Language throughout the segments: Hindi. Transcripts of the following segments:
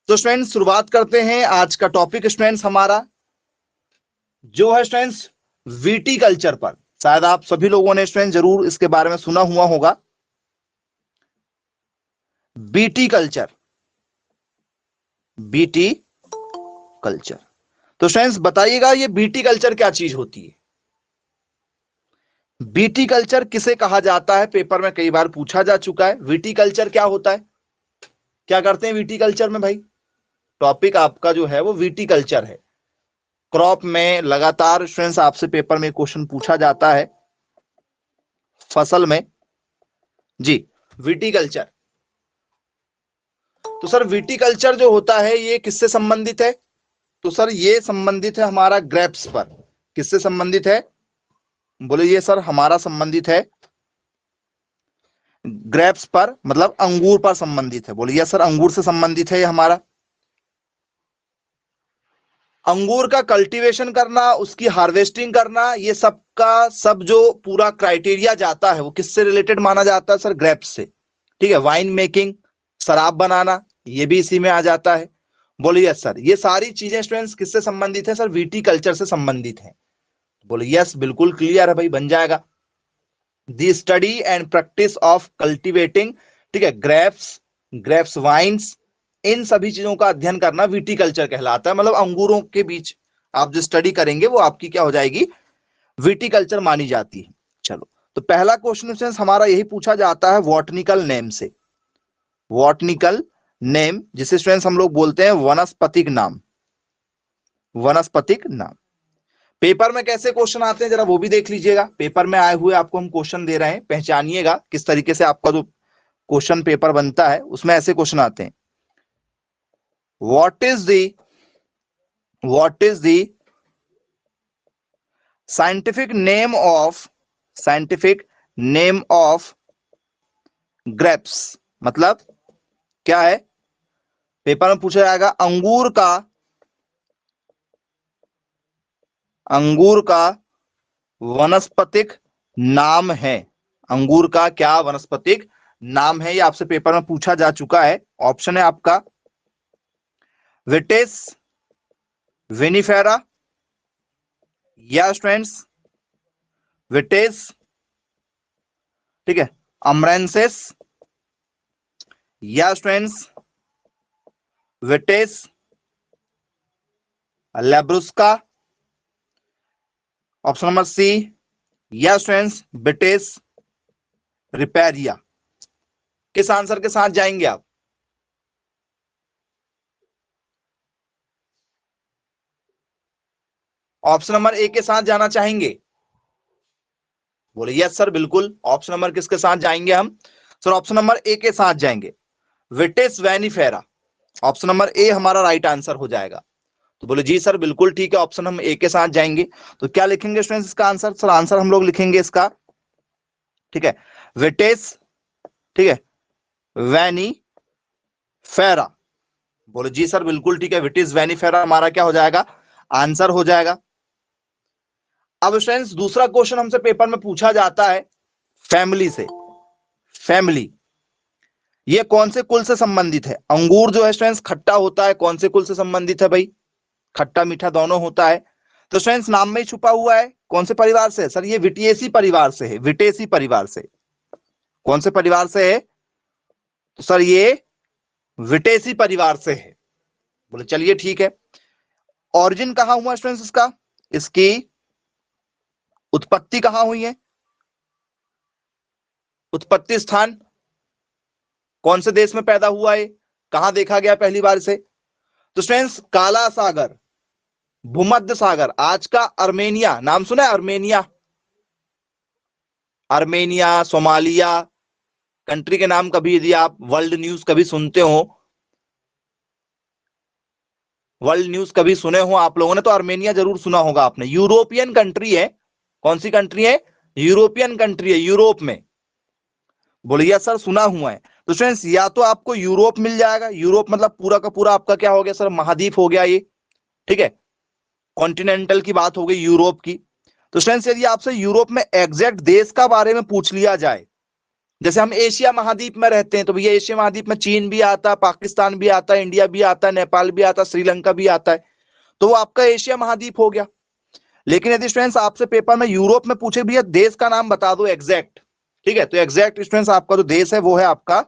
तो स्टूडेंट्स शुरुआत करते हैं आज का टॉपिक स्टूडेंट्स हमारा जो है स्टूडेंट्स विटीकल्चर पर। शायद आप सभी लोगों ने स्टूडेंट जरूर इसके बारे में सुना हुआ होगा। Viticulture, viticulture. तो स्टूडेंट्स बताइएगा ये विटीकल्चर क्या चीज होती है? विटीकल्चर किसे कहा जाता है? पेपर में कई बार पूछा जा चुका है। विटीकल्चर क्या होता है, क्या करते हैं विटीकल्चर में? भाई टॉपिक आपका जो है वो विटीकल्चर है। क्रॉप में लगातार स्टूडेंट्स आपसे पेपर में क्वेश्चन पूछा जाता है, फसल में जी विटीकल्चर। तो सर विटीकल्चर जो होता है ये किससे संबंधित है? तो सर ये संबंधित है हमारा ग्रेप्स पर। किससे संबंधित है? बोले ये सर हमारा संबंधित है ग्रेप्स पर, मतलब अंगूर पर संबंधित है। बोले ये सर अंगूर से संबंधित है ये हमारा। अंगूर का कल्टीवेशन करना, उसकी हार्वेस्टिंग करना, ये सब का सब जो पूरा क्राइटेरिया जाता है वो किससे रिलेटेड माना जाता है? सर ग्रेप्स से। ठीक है, वाइन मेकिंग, शराब बनाना, ये भी इसी में आ जाता है। बोलिए यस सर, ये सारी चीजें स्टूडेंट्स किससे संबंधित है? सर विटीकल्चर से संबंधित है। बोले यस बिल्कुल क्लियर है भाई, बन जाएगा। The study and practice of cultivating, ठीक है, ग्रेप्स, ग्रेप्स वाइन्स, इन सभी चीजों का अध्ययन करना विटीकल्चर कहलाता है। मतलब अंगूरों के बीच आप जो स्टडी करेंगे वो आपकी क्या हो जाएगी? विटीकल्चर मानी जाती है। चलो, तो पहला क्वेश्चन हमारा यही पूछा जाता है बॉटनिकल नेम से। बॉटनिकल नेम जिसे स्टूडेंट्स हम लोग बोलते हैं वनस्पतिक नाम। वनस्पतिक नाम पेपर में कैसे क्वेश्चन आते हैं जरा वो भी देख लीजिएगा। पेपर में आए हुए आपको हम क्वेश्चन दे रहे हैं, पहचानिएगा किस तरीके से आपका जो क्वेश्चन पेपर बनता है उसमें ऐसे क्वेश्चन आते हैं। What is the scientific name of grapes, मतलब क्या है? पेपर में पूछा जाएगा अंगूर का वनस्पतिक नाम है। अंगूर का क्या वनस्पतिक नाम है? ये आपसे पेपर में पूछा जा चुका है। ऑप्शन है आपका विटिस विनिफेरा, या स्टूडेंट्स विटिस, ठीक है, अमरेंसिस, या स्टूडेंट्स विटिस लेब्रुस्का, ऑप्शन नंबर सी, या स्टूडेंट्स विटिस रिपेरिया। किस आंसर के साथ जाएंगे आप? ऑप्शन नंबर ए के साथ जाना चाहेंगे? बोले यस सर बिल्कुल। ऑप्शन नंबर किसके साथ जाएंगे हम? सर ऑप्शन नंबर ए के साथ जाएंगे, विटिस वैनिफेरा। ऑप्शन नंबर ए हमारा राइट आंसर हो जाएगा। तो बोले जी सर बिल्कुल ठीक है, ऑप्शन हम ए के साथ जाएंगे। तो क्या लिखेंगे स्टूडेंट्स इसका आंसर? सर आंसर हम लोग लिखेंगे इसका, ठीक है, विटिस, ठीक है, वैनिफेरा। बोले जी सर बिल्कुल ठीक है, विटिस वैनिफेरा हमारा क्या हो जाएगा? आंसर हो जाएगा। अब स्टूडेंट्स दूसरा क्वेश्चन हमसे पेपर में पूछा जाता है फैमिली से। फैमिली ये कौन से कुल से संबंधित है? अंगूर जो है स्टूडेंट्स खट्टा होता है, कौन से कुल से संबंधित है भाई? खट्टा मीठा दोनों होता है। तो स्टूडेंट्स नाम में ही छुपा हुआ है, कौन से परिवार से? सर ये विटिएसी परिवार से है। विटेसी परिवार से। कौन से परिवार से है? तो सर ये विटेसी परिवार से है। बोले चलिए ठीक है। ऑरिजिन कहां हुआ स्टूडेंट्स इसका? इसकी उत्पत्ति कहां हुई है? उत्पत्ति स्थान कौन से देश में पैदा हुआ है? कहां देखा गया पहली बार से? तो स्टूडेंट्स काला सागर, भूमध्य सागर, आज का अर्मेनिया, नाम सुना है अर्मेनिया? अर्मेनिया, सोमालिया कंट्री के नाम कभी यदि आप वर्ल्ड न्यूज कभी सुनते हो, वर्ल्ड न्यूज कभी सुने हो आप लोगों ने, तो अर्मेनिया जरूर सुना होगा आपने। यूरोपियन कंट्री है। कौन सी कंट्री है? यूरोपियन कंट्री है, यूरोप में। बोलिए सर सुना हुआ है। तो स्टूडेंट्स या तो आपको यूरोप मिल जाएगा, यूरोप मतलब पूरा का पूरा आपका क्या हो गया सर? महाद्वीप हो गया ये, ठीक है, कॉन्टिनेंटल की बात हो गई यूरोप की। तो स्टूडेंट्स यदि आपसे यूरोप में एग्जैक्ट देश का बारे में पूछ लिया जाए जैसे हम एशिया महाद्वीप में रहते हैं तो भैया एशिया महाद्वीप में चीन भी आता है, पाकिस्तान भी आता है, इंडिया भी आता है, नेपाल भी आता है, श्रीलंका भी आता है, तो वो आपका एशिया महाद्वीप हो गया। लेकिन यदि स्टूडेंट्स आपसे पेपर में यूरोप में पूछे भैया देश का नाम बता दो एग्जैक्ट, ठीक है, तो एग्जैक्ट स्टूडेंट्स आपका जो देश है वो है आपका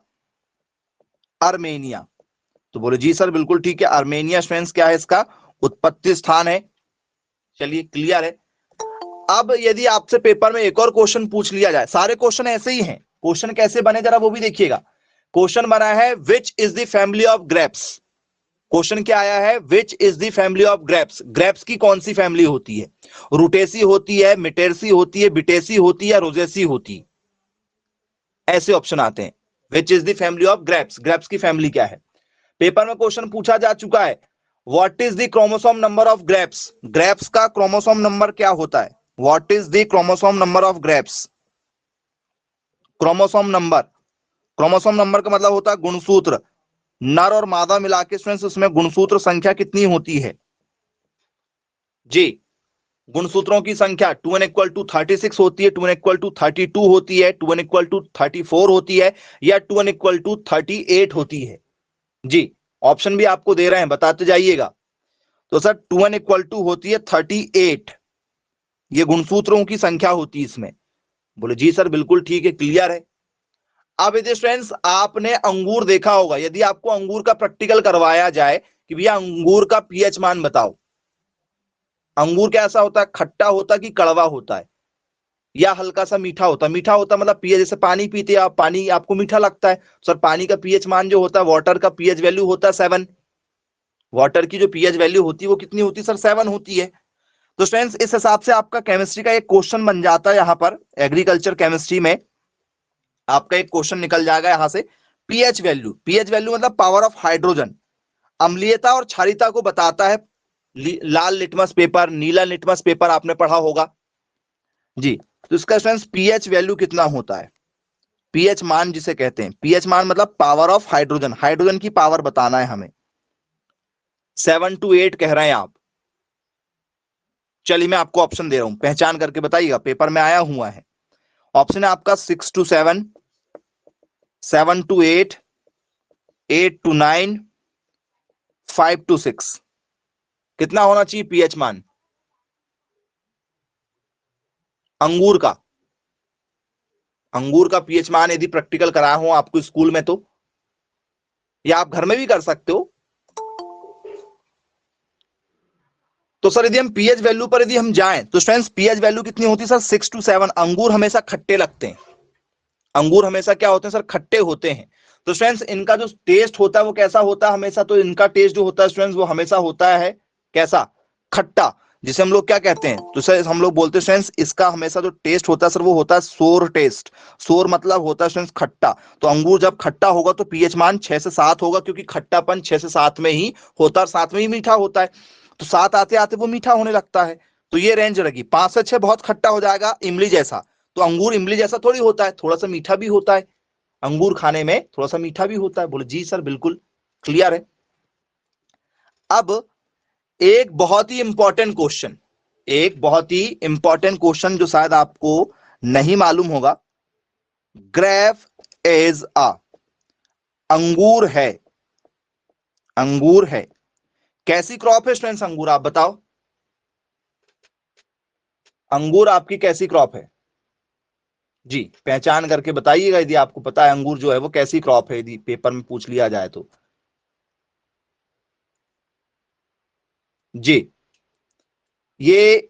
आर्मेनिया। तो बोले जी सर बिल्कुल ठीक है, आर्मेनिया स्टूडेंट्स क्या है, इसका उत्पत्ति स्थान है। चलिए क्लियर है। अब यदि आपसे पेपर में एक और क्वेश्चन पूछ लिया जाए, सारे क्वेश्चन ऐसे ही हैं, क्वेश्चन कैसे बने जरा वो भी देखिएगा। क्वेश्चन बना है which is the family of grapes. Question क्या आया है, which is the family of grapes. Grapes की कौन सी फैमिली होती है, रूटेसी होती है, मिटेरसी होती है, बिटेसी होती है, या रोजेसी होती है, ऐसे ऑप्शन आते हैं। Which is the family of grapes, grapes की फैमिली क्या है। पेपर में क्वेश्चन पूछा जा चुका है, what is the chromosome number of grapes. Grapes का क्रोमोसोम नंबर क्या होता है, what is the chromosome number of grapes. Chromosome number, chromosome number का मतलब होता है गुणसूत्र, नर और मादा मिला के स्टूडेंट्स उसमें गुणसूत्र संख्या कितनी होती है जी। गुणसूत्रों की संख्या 2n = 36 होती है, 2n = 32 होती है, 2n = 34 होती है, या 2n = 38 होती है जी। ऑप्शन भी आपको दे रहे हैं, बताते जाइएगा। तो सर 2n = होती है 38, ये गुणसूत्रों की संख्या होती है इसमें। बोले जी सर बिल्कुल ठीक है, क्लियर है। अब यदि स्टूडेंट्स आपने अंगूर देखा होगा, यदि आपको अंगूर का प्रैक्टिकल करवाया जाए कि भैया अंगूर का पीएच मान बताओ, अंगूर कैसा होता है, खट्टा होता है कि कड़वा होता है, या हल्का सा मीठा होता है। मीठा होता मतलब पीएच, जैसे पानी पीते हैं आप, पानी आपको मीठा लगता है, सर पानी का पीएच मान जो होता है, वाटर का पीएच वैल्यू होता है 7। वाटर की जो पीएच वैल्यू होती है वो कितनी होती है सर, 7 होती है। तो स्टूडेंट्स इस हिसाब से आपका केमिस्ट्री का एक क्वेश्चन बन जाता है, यहां पर एग्रीकल्चर केमिस्ट्री में आपका एक क्वेश्चन निकल जाएगा यहां से। पीएच वैल्यू, पीएच वैल्यू मतलब पावर ऑफ हाइड्रोजन, अम्लीयता और क्षारीयता को बताता है। लाल लिटमस पेपर, नीला लिटमस पेपर आपने पढ़ा होगा जी। तो इसका स्टूडेंट्स पीएच वैल्यू कितना होता है, पीएच मान जिसे कहते हैं, पीएच मान मतलब पावर ऑफ हाइड्रोजन, हाइड्रोजन की पावर बताना है हमें। 7 to 8 कह रहे हैं आप। चलिए मैं आपको ऑप्शन दे रहा हूं, पहचान करके बताइएगा, पेपर में आया हुआ है। ऑप्शन है आपका 6 to 7, 7 to 8, 8 to 9, 5 to 6। कितना होना चाहिए पीएच मान अंगूर का, अंगूर का पीएच मान यदि प्रैक्टिकल कराया हो आपको स्कूल में तो, या आप घर में भी कर सकते हो। तो सर यदि हम पीएच वैल्यू पर यदि हम जाएं तो स्टूडेंट्स पीएच वैल्यू कितनी होती है सर, 6 to 7। अंगूर हमेशा खट्टे लगते हैं, अंगूर हमेशा क्या होते हैं सर, खट्टे होते हैं। तो स्टूडेंट्स इनका जो टेस्ट होता है वो कैसा होता है हमेशा, तो इनका टेस्ट जो होता है स्टूडेंट्स वो हमेशा होता है कैसा, खट्टा, जिसे हम लोग क्या कहते हैं, तो सर हम लोग बोलते हैं स्टूडेंट्स इसका हमेशा जो टेस्ट होता है सर वो होता है सोर टेस्ट। सोर मतलब होता है स्टूडेंट्स खट्टा। तो अंगूर जब खट्टा होगा तो पीएच मान 6 से 7 होगा, क्योंकि खट्टापन 6 से 7 में ही होता है, 7 में ही मीठा होता है। तो 7 आते आते वो मीठा होने लगता है। तो ये रेंज रहेगी, 5 से 6 बहुत खट्टा हो जाएगा इमली जैसा। तो अंगूर इमली जैसा थोड़ी होता है, थोड़ा सा मीठा भी होता है, अंगूर खाने में थोड़ा सा मीठा भी होता है। बोले जी सर बिल्कुल क्लियर है। अब एक बहुत ही इंपॉर्टेंट क्वेश्चन, एक बहुत ही इंपॉर्टेंट क्वेश्चन जो शायद आपको नहीं मालूम होगा। ग्रेप इज अ, अंगूर है, अंगूर है, कैसी क्रॉप है स्टूडेंट्स, अंगूर आप बताओ, अंगूर आपकी कैसी क्रॉप है जी, पहचान करके बताइएगा यदि आपको पता है अंगूर जो है वो कैसी क्रॉप है, यदि पेपर में पूछ लिया जाए तो जी। ये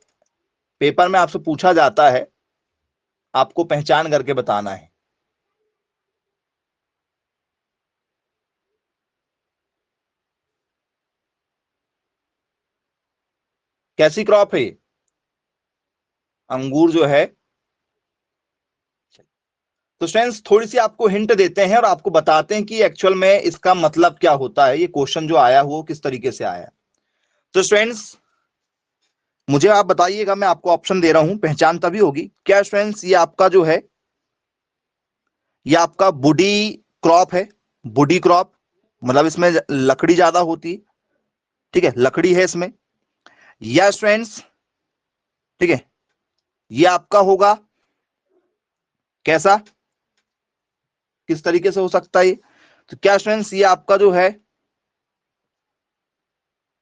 पेपर में आपसे पूछा जाता है, आपको पहचान करके बताना है। कैसी क्रॉप है ये अंगूर जो है। तो स्टूडेंट्स थोड़ी सी आपको हिंट देते हैं और आपको बताते हैं कि एक्चुअल में इसका मतलब क्या होता है, ये क्वेश्चन जो आया हुआ किस तरीके से आया। तो स्टूडेंट्स मुझे आप बताइएगा, मैं आपको ऑप्शन दे रहा हूं, पहचान तभी होगी क्या स्टूडेंट्स। ये आपका जो है ये आपका वुडी क्रॉप है, वुडी क्रॉप मतलब इसमें लकड़ी ज्यादा होती है, ठीक है, लकड़ी है इसमें। या स्टूडेंट्स ठीक है, ये आपका होगा कैसा, किस तरीके से हो सकता है ये? तो क्या स्टूडेंट्स, ये आपका जो है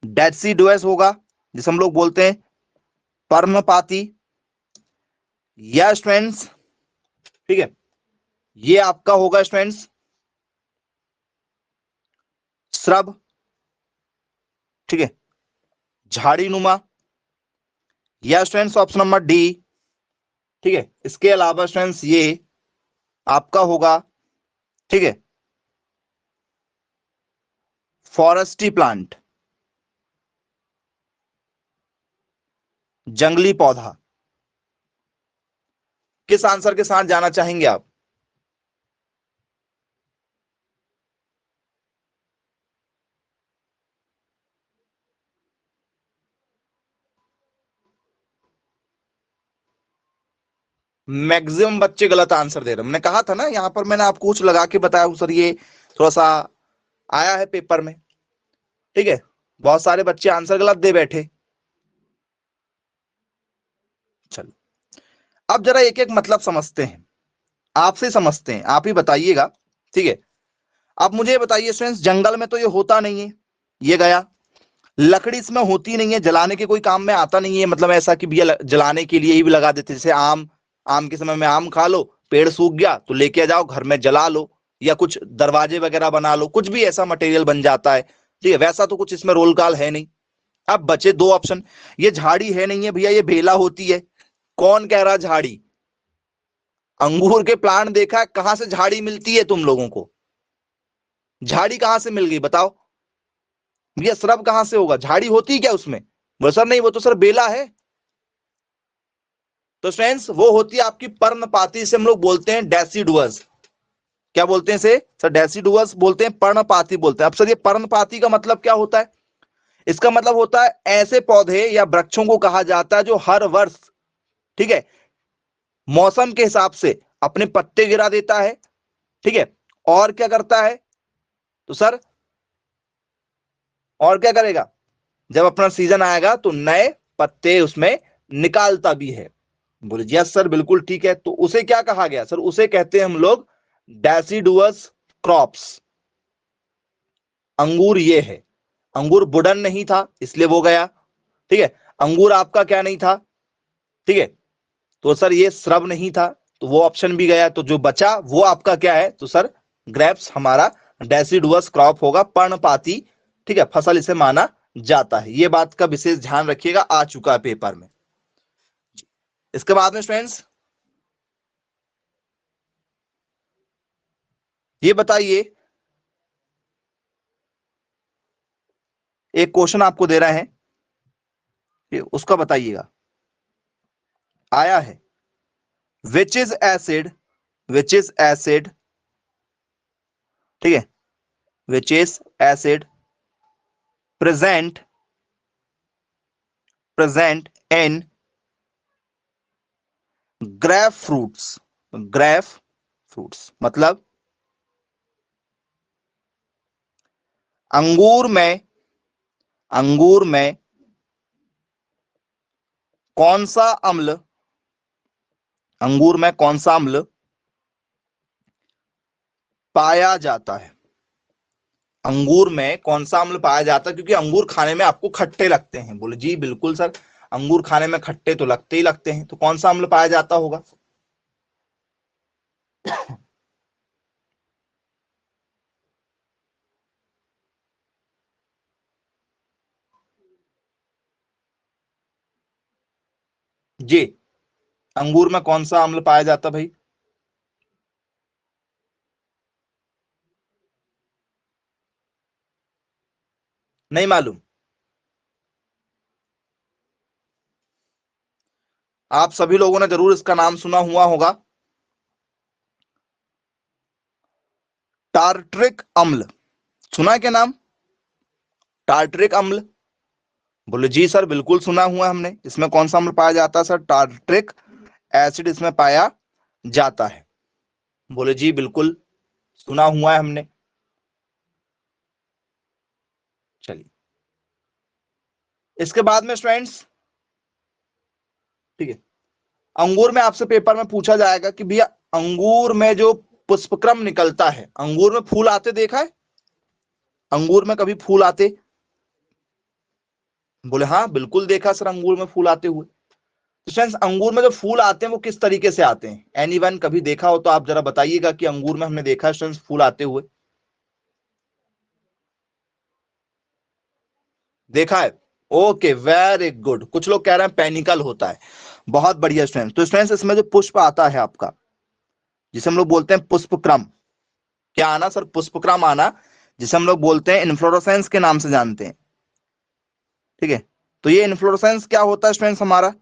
डेसिडुअस होगा, जिसे हम लोग बोलते हैं पर्णपाती, या स्टूडेंट्स ठीक है ये आपका होगा स्टूडेंट्स श्रब, ठीक है, झाड़ी नुमा, या स्टूडेंट्स ऑप्शन नंबर डी, ठीक है, इसके अलावा स्टूडेंट्स ये आपका होगा, ठीक है, फॉरेस्टी प्लांट, जंगली पौधा। किस आंसर के साथ जाना चाहेंगे आप? मैक्सिमम बच्चे गलत आंसर दे रहे हैं। मैंने कहा था ना, यहां पर मैंने आपको कुछ लगा के बताया सर, ये थोड़ा सा आया है पेपर में, ठीक है, बहुत सारे बच्चे आंसर गलत दे बैठे। चलो, अब जरा एक एक मतलब समझते हैं, आपसे समझते हैं, आप ही बताइएगा, ठीक है। अब मुझे बताइए स्टूडेंट्स, जंगल में तो ये होता नहीं है, ये गया। लकड़ी इसमें होती नहीं है, जलाने के कोई काम में आता नहीं है, मतलब ऐसा कि भैया जलाने के लिए ही भी लगा देते, जैसे आम, आम के समय में आम खा लो, पेड़ सूख गया तो लेके जाओ घर में जला लो, या कुछ दरवाजे वगैरह बना लो, कुछ भी ऐसा मटेरियल बन जाता है, ठीक है। वैसा तो कुछ इसमें रोल कॉल है नहीं। अब बचे दो ऑप्शन, ये झाड़ी है नहीं है भैया, ये बेला होती है। कौन कह रहा झाड़ी? अंगूर के प्लांट देखा है, कहां से झाड़ी मिलती है तुम लोगों को? झाड़ी कहां से मिल गई बताओ भैया? श्रब कहां से होगा? झाड़ी होती है क्या उसमें? बोले सर नहीं, वो तो सर बेला है। तो फ्रेंड्स वो होती है आपकी पर्णपाती, से हम लोग बोलते हैं डेसिडुअस। क्या बोलते हैं इसे सर? डेसिडुअस बोलते हैं, पर्णपाती बोलते हैं। अब सर ये पर्णपाती का मतलब क्या होता है? इसका मतलब होता है ऐसे पौधे या वृक्षों को कहा जाता है जो हर वर्ष, ठीक है, मौसम के हिसाब से अपने पत्ते गिरा देता है, ठीक है, और क्या करता है? तो सर और क्या करेगा? जब अपना सीजन आएगा तो नए पत्ते उसमें निकालता भी है। बोले यस सर बिल्कुल ठीक है। तो उसे क्या कहा गया सर? उसे कहते हैं हम लोग डेसिडुअस क्रॉप्स। अंगूर ये है, अंगूर वुडन नहीं था इसलिए वो गया, ठीक है। अंगूर आपका क्या नहीं था, ठीक है, तो सर ये श्रब नहीं था, तो वो ऑप्शन भी गया। तो जो बचा वो आपका क्या है? तो सर ग्रेप्स हमारा डेसिडुअस क्रॉप होगा, पर्णपाती, ठीक है, फसल इसे माना जाता है। ये बात का विशेष ध्यान रखिएगा, आ चुका है पेपर में। इसके बाद में स्टूडेंट्स ये बताइए, एक क्वेश्चन आपको दे रहे हैं, उसका बताइएगा। आया है, which is acid, which is acid, ठीक है, which is acid present, present in grape fruits. Grape fruits मतलब अंगूर में, अंगूर में कौन सा अम्ल, अंगूर में कौन सा अम्ल पाया जाता है? अंगूर में कौन सा अम्ल पाया जाता है? क्योंकि अंगूर खाने में आपको खट्टे लगते हैं। बोले जी बिल्कुल सर, अंगूर खाने में खट्टे तो लगते ही लगते हैं, तो कौन सा अम्ल पाया जाता होगा? जी, अंगूर में कौन सा अम्ल पाया जाता भाई? नहीं मालूम? आप सभी लोगों ने जरूर इसका नाम सुना हुआ होगा, टार्ट्रिक अम्ल। सुना है क्या नाम? टार्ट्रिक अम्ल। बोले जी सर बिल्कुल सुना हुआ है हमने। इसमें कौन सा अम्ल पाया जाता है सर? टार्ट्रिक एसिड इसमें पाया जाता है। बोले जी बिल्कुल सुना हुआ है हमने। चलिए, इसके बाद में स्टूडेंट्स, ठीक है, अंगूर में आपसे पेपर में पूछा जाएगा कि भैया अंगूर में जो पुष्पक्रम निकलता है। अंगूर में फूल आते देखा है? अंगूर में कभी फूल आते? बोले हाँ बिल्कुल देखा सर, अंगूर में फूल आते हुए। तो फ्रेंड्स अंगूर में जो फूल आते हैं वो किस तरीके से आते हैं? एनीवन कभी देखा हो तो आप जरा बताइएगा कि अंगूर में हमने देखा है फ्रेंड्स फूल आते हुए, देखा है? Okay very good. कुछ लोग कह रहे हैं पेनिकल होता है, बहुत बढ़िया स्टूडेंट। तो स्टूडेंट्स इसमें जो पुष्प आता है आपका, जिसे हम लोग बोलते हैं पुष्पक्रम, क्या आना सर? पुष्पक्रम आना, जिसे हम लोग बोलते हैं इन्फ्लोरेसेंस के नाम से जानते हैं, ठीक है? तो ये इन्फ्लोरेसेंस क्या होता है स्टूडेंट्स हमारा?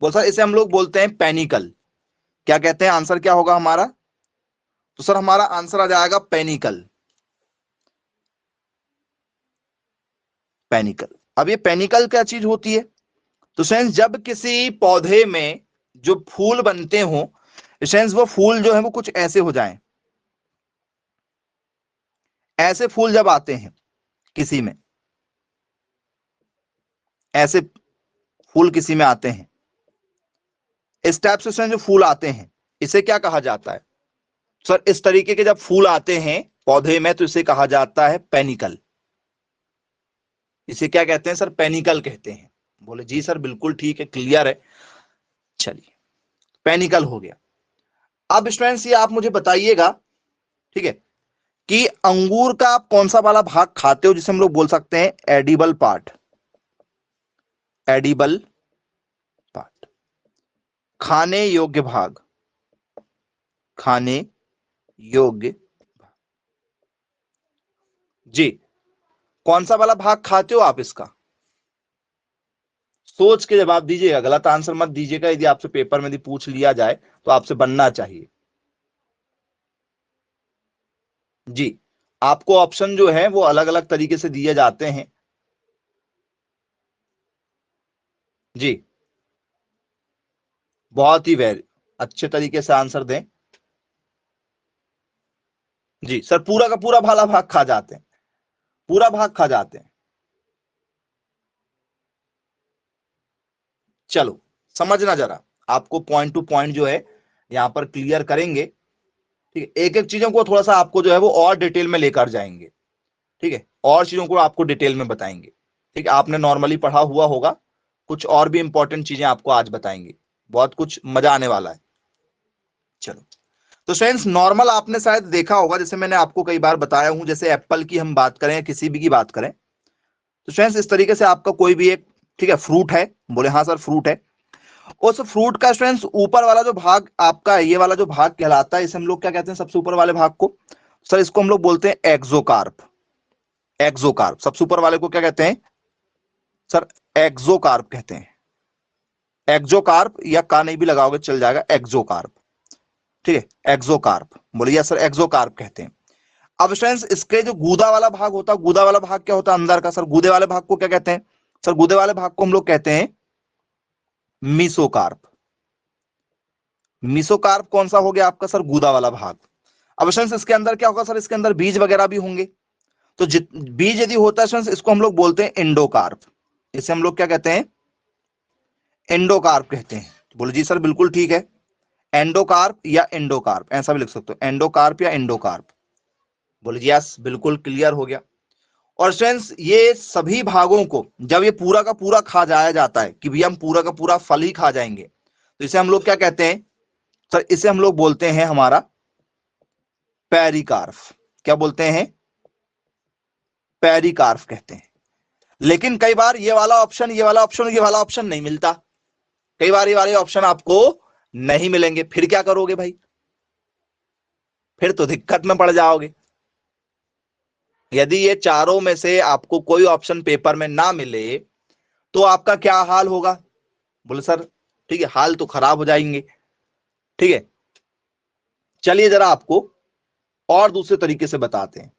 बोल सर इसे हम लोग बोलते हैं पेनिकल। क्या कहते हैं? आंसर क्या होगा हमारा? तो सर हमारा आंसर आ जाएगा पेनिकल। पेनिकल। अब ये पेनिकल क्या चीज होती है? तो फ्रेंड्स जब किसी पौधे में जो फूल बनते हो, फ्रेंड्स वो फूल जो है वो कुछ ऐसे हो जाएं, ऐसे फूल जब आते हैं किसी में, ऐसे फूल किसी में आते हैं, इस टाइप से फ्रेंड्स जो फूल आते हैं, इसे क्या कहा जाता है? सर इस तरीके के जब फूल आते हैं पौधे में तो इसे कहा जाता है पेनिकल। इसे क्या कहते हैं सर? पेनिकल कहते हैं। बोले जी सर बिल्कुल ठीक है, क्लियर है। चलिए पेनिकल हो गया। अब स्टूडेंट्स ये आप मुझे बताइएगा, ठीक है, कि अंगूर का आप कौन सा वाला भाग खाते हो जिसे हम लोग बोल सकते हैं एडिबल पार्ट? एडिबल पार्ट, खाने योग्य भाग, खाने योग्य जी। कौन सा वाला भाग खाते हो आप इसका? सोच के जवाब दीजिएगा, गलत आंसर मत दीजिएगा। यदि आपसे पेपर में यदि पूछ लिया जाए तो आपसे बनना चाहिए। जी, आपको ऑप्शन जो है वो अलग अलग तरीके से दिए जाते हैं। जी, बहुत ही वेरी अच्छे तरीके से आंसर दें। जी सर, पूरा का पूरा भाला भाग खा जाते हैं, पूरा भाग खा जाते हैं। चलो समझना जरा, आपको पॉइंट टू पॉइंट जो है यहां पर क्लियर करेंगे, ठीक है? एक एक चीजों को थोड़ा सा आपको जो है वो और डिटेल में लेकर जाएंगे, ठीक है? और चीजों को आपको डिटेल में बताएंगे, ठीक है? आपने नॉर्मली पढ़ा हुआ होगा, कुछ और भी इंपॉर्टेंट चीजें आपको आज बताएंगे, बहुत कुछ मजा आने वाला है। चलो, तो फ्रेंड्स नॉर्मल आपने शायद देखा होगा, जैसे मैंने आपको कई बार बताया हूं, जैसे एप्पल की हम बात करें, किसी भी की बात करें, तो फ्रेंड्स इस तरीके से आपका कोई भी एक, ठीक है, फ्रूट है, बोले हाँ सर फ्रूट है, उस फ्रूट का स्टूडेंट्स ऊपर वाला जो भाग आपका, ये वाला जो भाग कहलाता है, इसे हम लोग क्या कहते हैं? सबसे ऊपर वाले भाग को सर इसको हम लोग बोलते हैं एक्सोकार्प। एक्सोकार्प, सबसे ऊपर वाले को क्या कहते हैं सर? एक्सोकार्प कहते हैं। एक्सोकार्प, या का नहीं भी लगाओगे चल जाएगा, एक्सोकार्प, ठीक है? एक्सोकार्प, बोलिए सर एक्सोकार्प कहते हैं। अब स्टूडेंट्स इसके जो गूदा वाला भाग होता है, गूदा वाला भाग क्या होता है अंदर का सर? गूदे वाले भाग को क्या कहते हैं सर? गूदे वाले भाग को हम लोग कहते हैं मीसोकार्प। मीसोकार्प कौन सा हो गया आपका सर? गूदा वाला भाग। अब स्टूडेंट्स इसके अंदर क्या होगा सर? इसके अंदर बीज वगैरह भी होंगे, तो बीज यदि होता है स्टूडेंट्स, इसको हम लोग बोलते हैं एंडोकार्प। इसे हम लोग क्या कहते हैं? एंडोकार्प कहते हैं। बोले जी सर बिल्कुल ठीक है, एंडोकार्प या एंडोकार्प ऐसा भी लिख सकते हो, एंडोकार्प या एंडोकार्प। बोले जी यस, बिल्कुल क्लियर हो गया। और स्टूडेंट्स ये सभी भागों को जब ये पूरा का पूरा खा जाया जाता है कि भैया हम पूरा का पूरा फल ही खा जाएंगे, तो इसे हम लोग क्या कहते हैं सर? इसे हम लोग बोलते हैं हमारा पेरिकार्प। क्या बोलते हैं? पेरिकार्प कहते हैं। लेकिन कई बार ये वाला ऑप्शन, ये वाला ऑप्शन, ये वाला ऑप्शन नहीं मिलता, कई बार ये वाले ऑप्शन आपको नहीं मिलेंगे, फिर क्या करोगे भाई? फिर तो दिक्कत में पड़ जाओगे। यदि ये चारों में से आपको कोई ऑप्शन पेपर में ना मिले तो आपका क्या हाल होगा? बोले सर ठीक है, हाल तो खराब हो जाएंगे, ठीक है? चलिए जरा आपको और दूसरे तरीके से बताते हैं,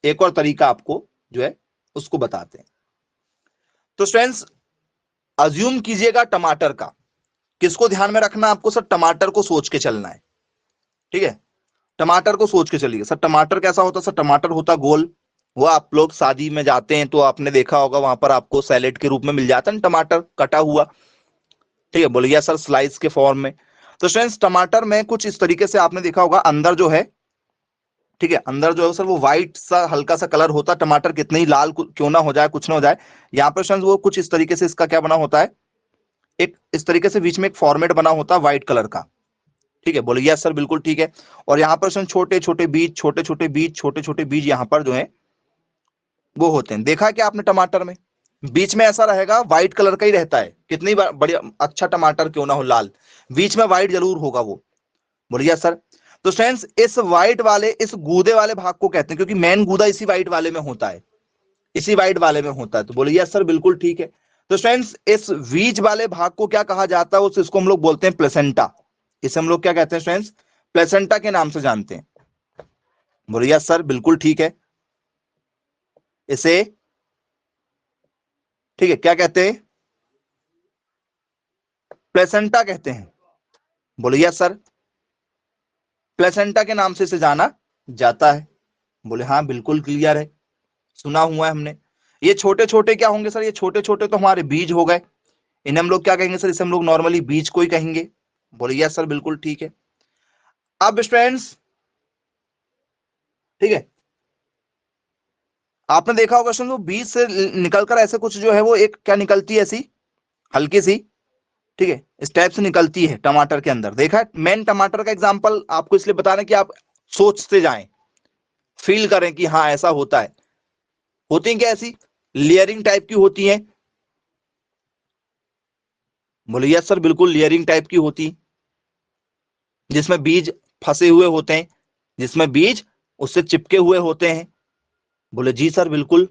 एक और तरीका आपको जो है उसको बताते हैं। तो स्टूडेंट्स अज्यूम कीजिएगा टमाटर का, किसको ध्यान में रखना आपको सर? टमाटर को सोच के चलना है, ठीक है? टमाटर को सोच के चलिए। सर टमाटर कैसा होता है सर? टमाटर होता गोल। वो आप लोग शादी में जाते हैं तो आपने देखा होगा वहां पर आपको सैलेड के रूप में मिल जाता है ना टमाटर कटा हुआ, ठीक है? बोलिए सर स्लाइस के फॉर्म में। तो स्टूडेंट्स टमाटर में कुछ इस तरीके से आपने देखा होगा, अंदर जो है, ठीक है, अंदर जो है सर वो व्हाइट सा हल्का सा कलर होता है। टमाटर कितने ही लाल क्यों ना हो जाए, कुछ ना हो जाए, यहाँ पर स्टूडेंट्स वो कुछ इस तरीके से इसका क्या बना होता है, एक इस तरीके से बीच में एक फॉर्मेट बना होता है व्हाइट कलर का। ठीक है, बोले यस सर बिल्कुल ठीक है। और यहाँ पर छोटे छोटे बीज, छोटे छोटे बीज, छोटे छोटे बीज यहाँ पर जो है वो होते हैं। देखा क्या आपने टमाटर में बीच में ऐसा रहेगा, व्हाइट कलर का ही रहता है, कितनी बढ़िया अच्छा टमाटर क्यों ना हो लाल, बीच में व्हाइट जरूर होगा वो। बोलिए सर। तो फ्रेंड्स इस व्हाइट वाले, इस गूदे वाले भाग को कहते हैं, क्योंकि मेन गूदा इसी व्हाइट वाले में होता है, इसी व्हाइट वाले में होता है। तो बोलिए सर बिल्कुल ठीक है। तो फ्रेंड्स इस बीज वाले भाग को क्या कहा जाता है, इसको हम लोग बोलते हैं प्लेसेंटा। इसे हम लोग क्या कहते हैं फ्रेंड्स, प्लेसेंटा के नाम से जानते हैं। बोलिए सर बिल्कुल ठीक है। इसे ठीक है क्या कहते हैं, प्लेसेंटा कहते हैं। बोलिए सर प्लेसेंटा के नाम से इसे जाना जाता है। बोले हाँ बिल्कुल क्लियर है, सुना हुआ है हमने। ये छोटे छोटे क्या होंगे सर, ये छोटे छोटे तो हमारे बीज हो गए, इन्हें हम लोग क्या कहेंगे सर, इसे हम लोग नॉर्मली बीज को ही कहेंगे। बोले यस सर बिल्कुल ठीक है। अब स्टूडेंट्स ठीक है, आपने देखा होगा वो बीज से निकलकर ऐसे कुछ जो है वो एक क्या निकलती है, ऐसी हल्की सी, ठीक है, इस टाइप से निकलती है टमाटर के अंदर। देखा है, मेन टमाटर का एग्जांपल आपको इसलिए बता रहे हैं कि आप सोचते जाएं, फील करें कि हाँ ऐसा होता है। होती हैं क्या ऐसी, लेयरिंग टाइप की होती हैं। बोले यस सर बिल्कुल लेयरिंग टाइप की होती, जिसमें बीज फंसे हुए होते हैं, जिसमें बीज उससे चिपके हुए होते हैं। बोले जी सर बिल्कुल,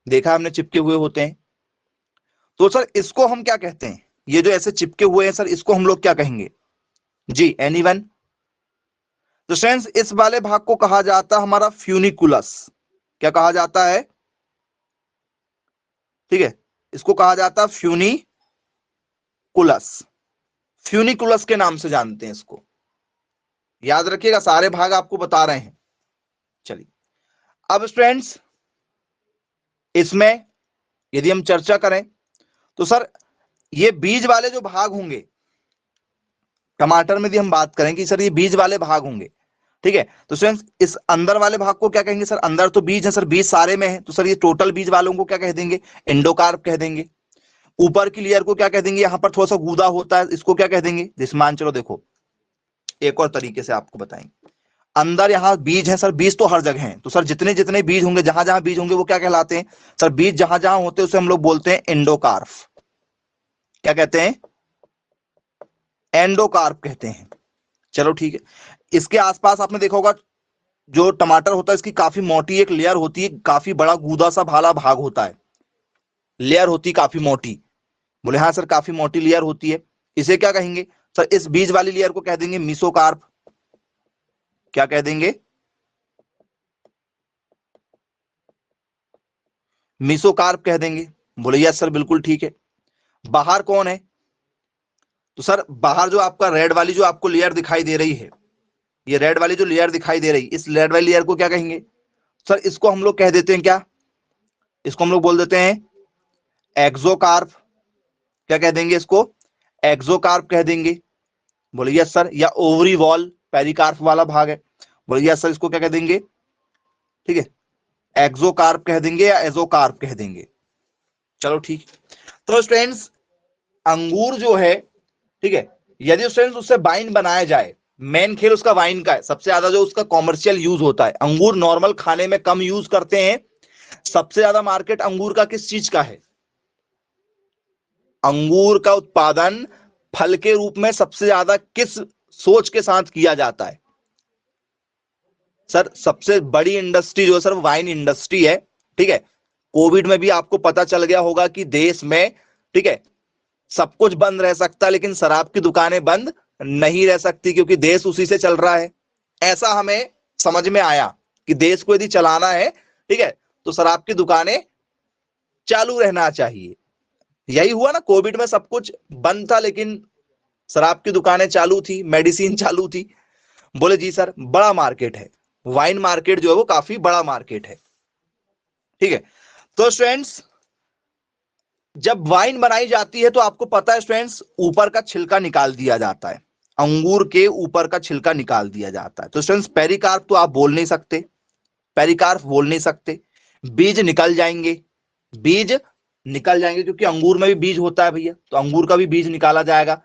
देखा हमने चिपके हुए होते हैं। तो सर इसको हम क्या कहते हैं, ये जो ऐसे चिपके हुए हैं सर, इसको हम लोग क्या कहेंगे जी, एनीवन। तो फ्रेंड्स इस वाले भाग को कहा जाता है हमारा फ्यूनिकुलस। क्या कहा जाता है, ठीक है, इसको कहा जाता है फ्यूनिकुलस। फ्यूनिकुलस के नाम से जानते हैं इसको, याद रखिएगा, सारे भाग आपको बता रहे हैं। चलिए अब स्टूडेंट्स इसमें यदि हम चर्चा करें तो सर ये बीज वाले जो भाग होंगे टमाटर में, यदि हम बात करें कि सर ये बीज वाले भाग होंगे, ठीक है, तो स्टूडेंट्स इस अंदर वाले भाग को क्या कहेंगे सर, अंदर तो बीज है सर, बीज सारे में है, तो सर ये टोटल बीज वालों को क्या कह देंगे, एंडोकार्प कह देंगे। ऊपर की लेयर को क्या कह देंगे, यहां पर थोड़ा सा गूदा होता है, इसको क्या कह देंगे, जिसमान। चलो देखो एक और तरीके से आपको बताएंगे, अंदर यहां बीज है सर, बीज तो हर जगह हैं, तो सर जितने जितने बीज होंगे, जहां जहां बीज होंगे वो क्या कहलाते हैं सर, बीज जहां जहां होते हैं उसे हम लोग बोलते हैं एंडोकार्प। क्या कहते हैं, एंडोकार्प कहते हैं। चलो ठीक है, इसके आसपास आपने देखा होगा जो टमाटर होता है इसकी काफी मोटी एक लेयर होती है, काफी बड़ा गूदा सा भाला भाग होता है, लेयर होती काफी मोटी। बोले हाँ सर काफी मोटी लेयर होती है, इसे क्या कहेंगे सर, इस बीज वाली लेयर को कह देंगे मीसोकार्प। क्या कह देंगे, मीसोकार्प कह देंगे। बोले यस सर बिल्कुल ठीक है। बाहर कौन है, तो सर बाहर जो आपका रेड वाली जो आपको लेयर दिखाई दे रही है, ये रेड वाली जो लेयर दिखाई दे रही, इस रेड वाली लेयर को क्या कहेंगे सर, इसको हम लोग कह देते हैं क्या, इसको हम लोग बोल देते हैं एक्सोकार्प। क्या कह देंगे इसको, एक्सोकार्प कह देंगे। बोले यस सर। या ओवरी वॉल पेरिकार्प वाला भाग है, बोले यस सर, इसको क्या कह देंगे, ठीक है, एक्सोकार्प कह देंगे या एजोकार्प कह देंगे। चलो ठीक। तो स्टूडेंट्स अंगूर जो है, ठीक है, यदि स्टूडेंट्स उससे वाइन बनाया जाए, मेन खेल उसका वाइन का है, सबसे ज्यादा जो उसका कॉमर्शियल यूज होता है, अंगूर नॉर्मल खाने में कम यूज करते हैं। सबसे ज्यादा मार्केट अंगूर का किस चीज का है, अंगूर का उत्पादन फल के रूप में सबसे ज्यादा किस सोच के साथ किया जाता है सर, सबसे बड़ी इंडस्ट्री जो है सर वाइन इंडस्ट्री है। ठीक है, कोविड में भी आपको पता चल गया होगा कि देश में, ठीक है, सब कुछ बंद रह सकता है लेकिन शराब की दुकानें बंद नहीं रह सकती, क्योंकि देश उसी से चल रहा है। ऐसा हमें समझ में आया कि देश को यदि चलाना है, ठीक है, तो शराब की दुकानें चालू रहना चाहिए। यही हुआ ना, कोविड में सब कुछ बंद था लेकिन शराब की दुकानें चालू थी, मेडिसिन चालू थी। बोले जी सर, बड़ा मार्केट है वाइन मार्केट जो है वो काफी बड़ा मार्केट है। ठीक है, तो स्टूडेंट्स जब वाइन बनाई जाती है तो आपको पता है स्टूडेंट्स ऊपर का छिलका निकाल दिया जाता है, अंगूर के ऊपर का छिलका निकाल दिया जाता है। तो स्टूडेंट्स पेरिकार्प तो आप बोल नहीं सकते, पेरिकार्प बोल नहीं सकते। बीज निकल जाएंगे, बीज निकल जाएंगे क्योंकि अंगूर में भी बीज होता है भैया, तो अंगूर का भी बीज निकाला जाएगा।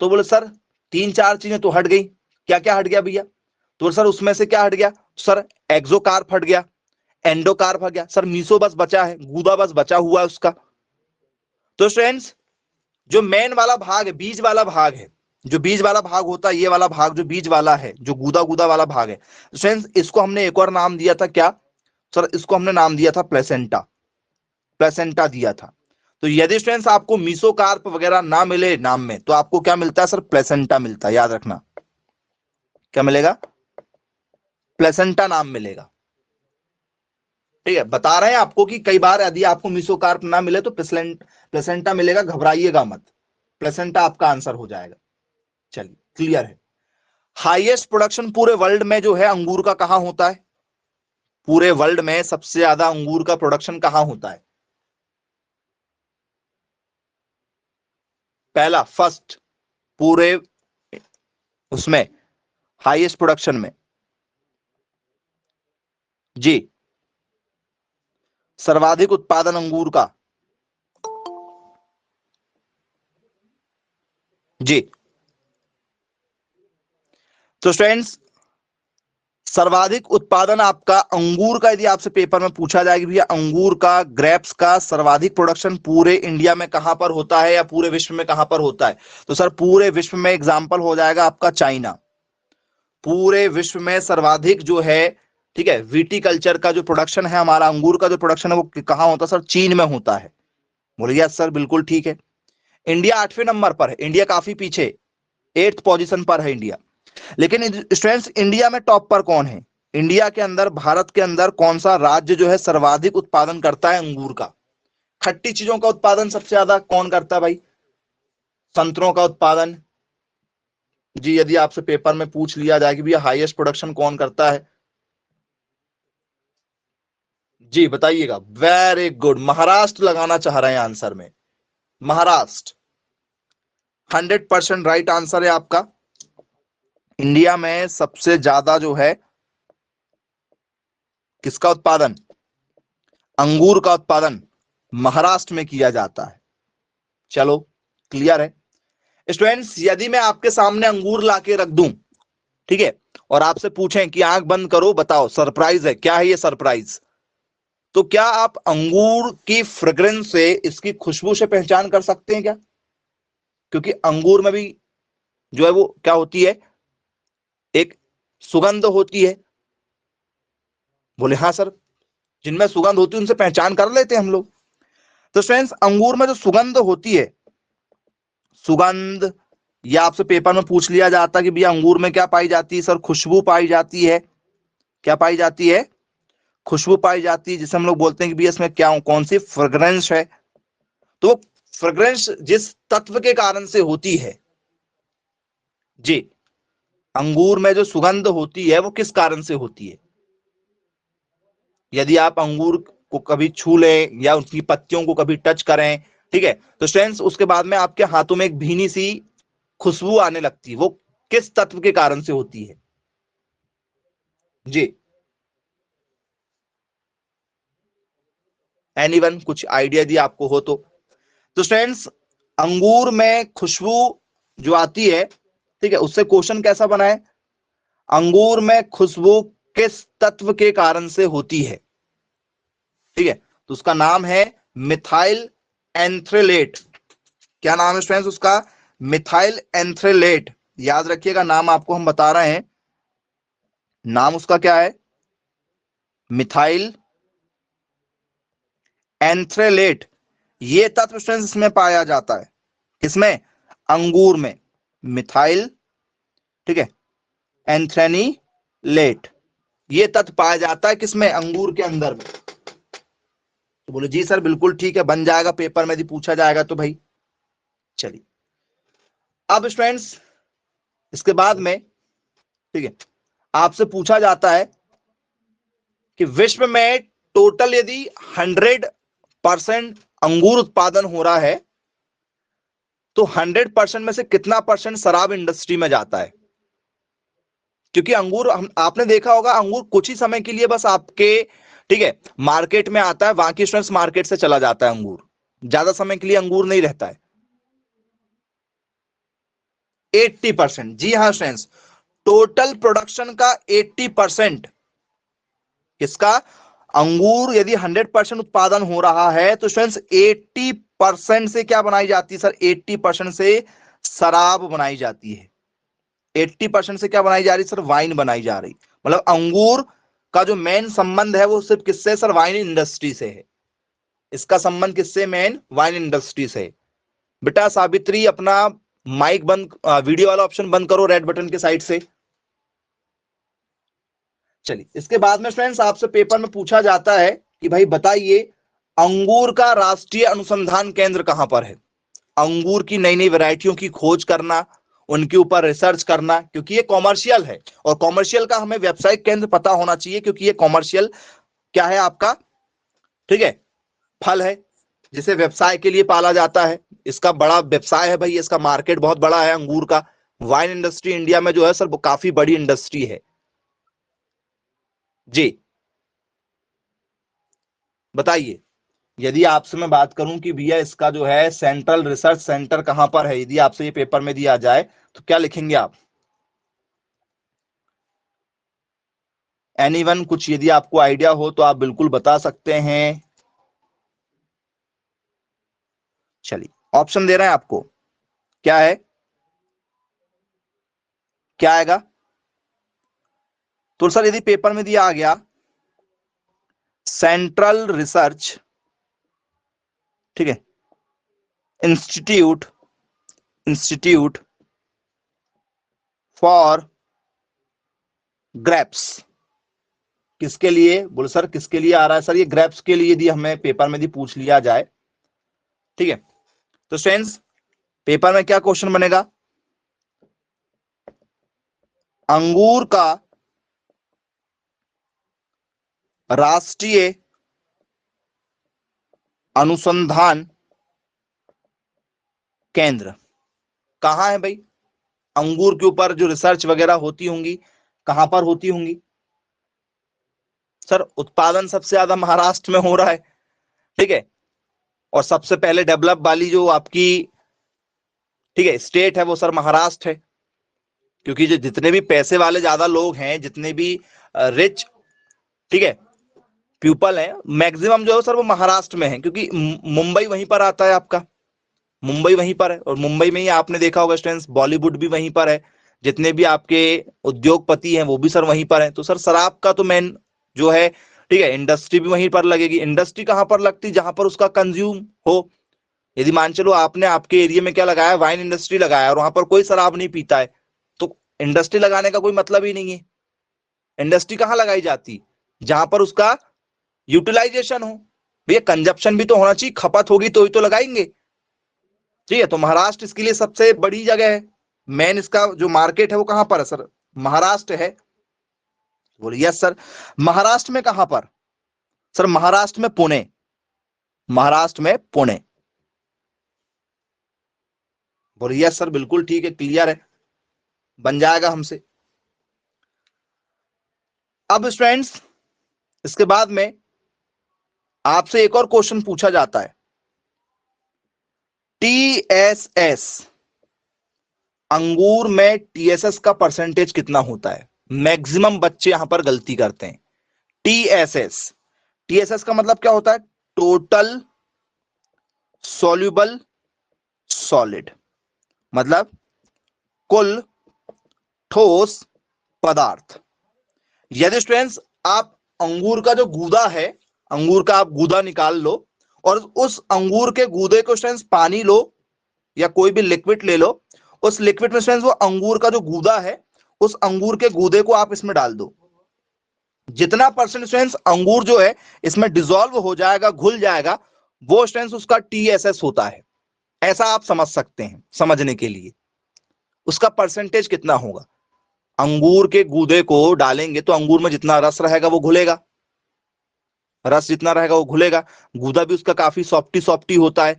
तो बोले सर तीन चार चीजें तो हट गई, क्या क्या हट गया भैया? तो बोले सर उसमें से क्या हट गया? सर एक्सोकार्प हट गया, एंडोकार्प हट गया, सर मीसो बस बचा है, गूदा बस बचा हुआ है उसका। तो स्टूडेंट्स जो मेन वाला भाग है, बीज वाला भाग है, जो बीज वाला भाग होता है, ये वाला भाग जो बीज वाला है, जो गूदा गूदा वाला भाग है, फ्रेंड्स इसको हमने एक और नाम दिया था, क्या सर? इसको हमने नाम दिया था प्लेसेंटा, प्लेसेंटा दिया था। तो यदि स्टूडेंट्स आपको मीसोकार्प वगैरह ना मिले नाम में, तो आपको क्या मिलता है सर? प्लेसेंटा मिलता है, याद रखना। क्या मिलेगा? प्लेसेंटा नाम मिलेगा। ठीक है, बता रहे हैं आपको कि कई बार यदि आपको मीसोकार्प ना मिले तो प्लेसेंटा मिलेगा, घबराइएगा मत, प्लेसेंटा आपका आंसर हो जाएगा। चलिए क्लियर है। हाईएस्ट प्रोडक्शन पूरे वर्ल्ड में जो है अंगूर का कहां होता है? पूरे वर्ल्ड में सबसे ज्यादा अंगूर का प्रोडक्शन कहां होता है? पहला, फर्स्ट, पूरे उसमें हाईएस्ट प्रोडक्शन में, जी, सर्वाधिक उत्पादन अंगूर का, जी। तो स्टूडेंट्स सर्वाधिक उत्पादन आपका अंगूर का यदि आपसे पेपर में पूछा जाए कि भैया अंगूर का, ग्रेप्स का सर्वाधिक प्रोडक्शन पूरे इंडिया में कहां पर होता है या पूरे विश्व में कहां पर होता है, तो सर पूरे विश्व में एग्जांपल हो जाएगा आपका चाइना। पूरे विश्व में सर्वाधिक जो है, ठीक है, विटीकल्चर का जो प्रोडक्शन है, हमारा अंगूर का जो प्रोडक्शन है वो कहां होता है सर? चीन में होता है। बोलिए सर बिल्कुल ठीक है। इंडिया 8वें नंबर पर है, इंडिया काफी पीछे, 8th पोजीशन पर है इंडिया। लेकिन स्टूडेंट्स इंडिया में टॉप पर कौन है? इंडिया के अंदर, भारत के अंदर कौन सा राज्य जो है सर्वाधिक उत्पादन करता है अंगूर का? खट्टी चीजों का उत्पादन सबसे ज्यादा कौन करता है भाई? संतरों का उत्पादन, जी, यदि आपसे पेपर में पूछ लिया जाए कि भैया हाईएस्ट प्रोडक्शन कौन करता है, जी बताइएगा। वेरी गुड, महाराष्ट्र लगाना चाह रहे हैं आंसर में, महाराष्ट्र 100% राइट आंसर है आपका। इंडिया में सबसे ज्यादा जो है किसका उत्पादन? अंगूर का उत्पादन महाराष्ट्र में किया जाता है। चलो क्लियर है। स्टूडेंट्स यदि मैं आपके सामने अंगूर लाके रख दूं, ठीक है, और आपसे पूछें कि आंख बंद करो, बताओ सरप्राइज है, क्या है ये सरप्राइज? तो क्या आप अंगूर की फ्रेग्रेंस से, इसकी खुशबू से पहचान कर सकते हैं क्या? क्योंकि अंगूर में भी जो है वो क्या होती है, एक सुगंध होती है। बोले हाँ सर, जिनमें सुगंध होती है उनसे पहचान कर लेते हैं हम लोग। तो फ्रेंड्स अंगूर में जो सुगंध होती है, सुगंध, या आपसे पेपर में पूछ लिया जाता कि भैया अंगूर में क्या पाई जाती है? सर खुशबू पाई जाती है। क्या पाई जाती है? खुशबू पाई जाती है, जिसे हम लोग बोलते हैं कि भैया इसमें क्या, कौन सी फ्रेग्रेंस है। तो वो फ्रेग्रेंस जिस तत्व के कारण से होती है, जी, अंगूर में जो सुगंध होती है वो किस कारण से होती है? यदि आप अंगूर को कभी छू लें या उसकी पत्तियों को कभी टच करें, ठीक है, तो स्टूडेंट्स उसके बाद में आपके हाथों में एक भीनी सी खुशबू आने लगती है, वो किस तत्व के कारण से होती है? जी, एनीवन कुछ आइडिया यदि आपको हो तो स्टूडेंट्स अंगूर में खुशबू जो आती है, ठीक है, उससे क्वेश्चन कैसा बना है? अंगूर में खुशबू किस तत्व के कारण से होती है? ठीक है, तो उसका नाम है मिथाइल एंथ्रेलेट। क्या नाम है स्टूडेंट्स उसका? मिथाइल एंथ्रेलेट। याद रखिएगा, नाम आपको हम बता रहे हैं, नाम उसका क्या है? मिथाइल एंथ्रेलेट। ये तत्व स्टूडेंट्स इसमें पाया जाता है, किसमें? अंगूर में। मिथाइल, ठीक है, एंथ्रेनीलेट, ये तत्व पाया जाता है किसमें? अंगूर के अंदर में। तो बोले जी सर बिल्कुल ठीक है, बन जाएगा पेपर में यदि पूछा जाएगा तो भाई। चलिए अब स्टूडेंट्स इसके बाद में, ठीक है, आपसे पूछा जाता है कि विश्व में टोटल यदि 100% अंगूर उत्पादन हो रहा है, तो 100% में से कितना परसेंट शराब इंडस्ट्री में जाता है? क्योंकि अंगूर आपने देखा होगा, अंगूर कुछ ही समय के लिए बस आपके, ठीक है, मार्केट में आता है, बाकी स्टूडेंट्स मार्केट से चला जाता है अंगूर, ज्यादा समय के लिए अंगूर नहीं रहता है। 80%, जी हाँ स्टूडेंट्स, टोटल प्रोडक्शन का 80% किसका? अंगूर। यदि 100% उत्पादन हो रहा है तो स्टूडेंट्स 80% से क्या बनाई जाती है सर? 80% से शराब बनाई जाती है। 80% से क्या बनाई जा रही सर? वाइन बनाई जा रही। मतलब अंगूर का जो मेन संबंध है वो सिर्फ किससे सर? वाइन इंडस्ट्री से है। इसका संबंध किससे? मेन वाइन इंडस्ट्री से। बेटा सावित्री अपना माइक बंद, वीडियो वाला ऑप्शन बंद करो रेड बटन के साइड से। चलिए, इसके बाद में फ्रेंड्स आपसे पेपर में पूछा जाता है कि भाई बताइए, अंगूर का राष्ट्रीय अनुसंधान केंद्र कहां पर है? अंगूर की नई नई वैरायटियों की खोज करना, उनके ऊपर रिसर्च करना, क्योंकि ये कॉमर्शियल है और कॉमर्शियल का हमें व्यावसायिक केंद्र पता होना चाहिए, क्योंकि ये कॉमर्शियल क्या है आपका, ठीक है, फल है जिसे व्यवसाय के लिए पाला जाता है। इसका बड़ा व्यवसाय है भाई, इसका मार्केट बहुत बड़ा है अंगूर का। वाइन इंडस्ट्री इंडिया में जो है सर वो काफी बड़ी इंडस्ट्री है। जी बताइए, यदि आपसे मैं बात करूं कि भैया इसका जो है सेंट्रल रिसर्च सेंटर कहां पर है, यदि आपसे ये पेपर में दिया जाए तो क्या लिखेंगे आप? एनीवन, कुछ यदि आपको आइडिया हो तो आप बिल्कुल बता सकते हैं। चलिए, ऑप्शन दे रहे हैं आपको, क्या है, क्या आएगा? तो सर यदि पेपर में दिया आ गया सेंट्रल रिसर्च, ठीक है, इंस्टीट्यूट, इंस्टीट्यूट फॉर ग्रेप्स, किसके लिए? बोलो सर किसके लिए आ रहा है? सर ये ग्रेप्स के लिए यदि हमें पेपर में यदि पूछ लिया जाए, ठीक है, तो स्टूडेंट्स पेपर में क्या क्वेश्चन बनेगा? अंगूर का राष्ट्रीय अनुसंधान केंद्र कहां है भाई? अंगूर के ऊपर जो रिसर्च वगैरह होती होंगी कहां पर होती होंगी? सर उत्पादन सबसे ज्यादा महाराष्ट्र में हो रहा है, ठीक है, और सबसे पहले डेवलप वाली जो आपकी, ठीक है, स्टेट है वो सर महाराष्ट्र है। क्योंकि जो जितने भी पैसे वाले ज्यादा लोग हैं, जितने भी रिच, ठीक है, पीपल है, मैक्सिमम जो है सर वो महाराष्ट्र में है, क्योंकि मुंबई वहीं पर आता है आपका, मुंबई वहीं पर है, और मुंबई में ही आपने देखा होगा स्टूडेंट्स बॉलीवुड भी वहीं पर है, जितने भी आपके उद्योगपति हैं वो भी सर वहीं पर है। तो सर शराब का तो मेन जो है, ठीक है, इंडस्ट्री भी वहीं पर लगेगी। इंडस्ट्री कहां पर लगती? जहां पर उसका कंज्यूम हो। यदि मान चलो आपने आपके एरिया में क्या लगाया, वाइन इंडस्ट्री लगाया, और वहां पर कोई शराब नहीं पीता है, तो इंडस्ट्री लगाने का कोई मतलब ही नहीं है। इंडस्ट्री कहां लगाई जाती? जहां पर उसका यूटिलाइजेशन हो। भैया कंजप्शन भी तो होना चाहिए, खपत होगी तो ही तो लगाएंगे। ठीक है, तो महाराष्ट्र इसके लिए सबसे बड़ी जगह है। मेन इसका जो मार्केट है वो कहां पर है सर? महाराष्ट्र है। बोलिए यस सर। महाराष्ट्र में कहां पर? सर महाराष्ट्र में पुणे, महाराष्ट्र में पुणे। बोलिए यस सर, बिल्कुल ठीक है, क्लियर है, बन जाएगा हमसे। अब स्टूडेंट्स इसके बाद में आपसे एक और क्वेश्चन पूछा जाता है, टीएसएस, अंगूर में टीएसएस का परसेंटेज कितना होता है? मैक्सिमम बच्चे यहां पर गलती करते हैं। टीएसएस, टीएसएस का मतलब क्या होता है? टोटल सॉल्युबल सॉलिड, मतलब कुल ठोस पदार्थ। यदि स्टूडेंट्स आप अंगूर का जो गूदा है, अंगूर का आप गूदा निकाल लो और उस अंगूर के गूदे को स्टूडेंट्स पानी लो या कोई भी लिक्विड ले लो, उस लिक्विड में स्टूडेंट्स वो अंगूर का जो गूदा है, उस अंगूर के गूदे को आप इसमें डाल दो, जितना परसेंट स्टूडेंट्स अंगूर जो है इसमें डिसॉल्व हो जाएगा, घुल जाएगा, वो स्टूडेंट्स उसका टीएसएस होता है। ऐसा आप समझ सकते हैं, समझने के लिए उसका परसेंटेज कितना होगा। अंगूर के गूदे को डालेंगे तो अंगूर में जितना रस रहेगा वो घुलेगा, रस जितना रहेगा वो घुलेगा, गूदा भी उसका काफी सॉफ्टी सॉफ्टी होता है,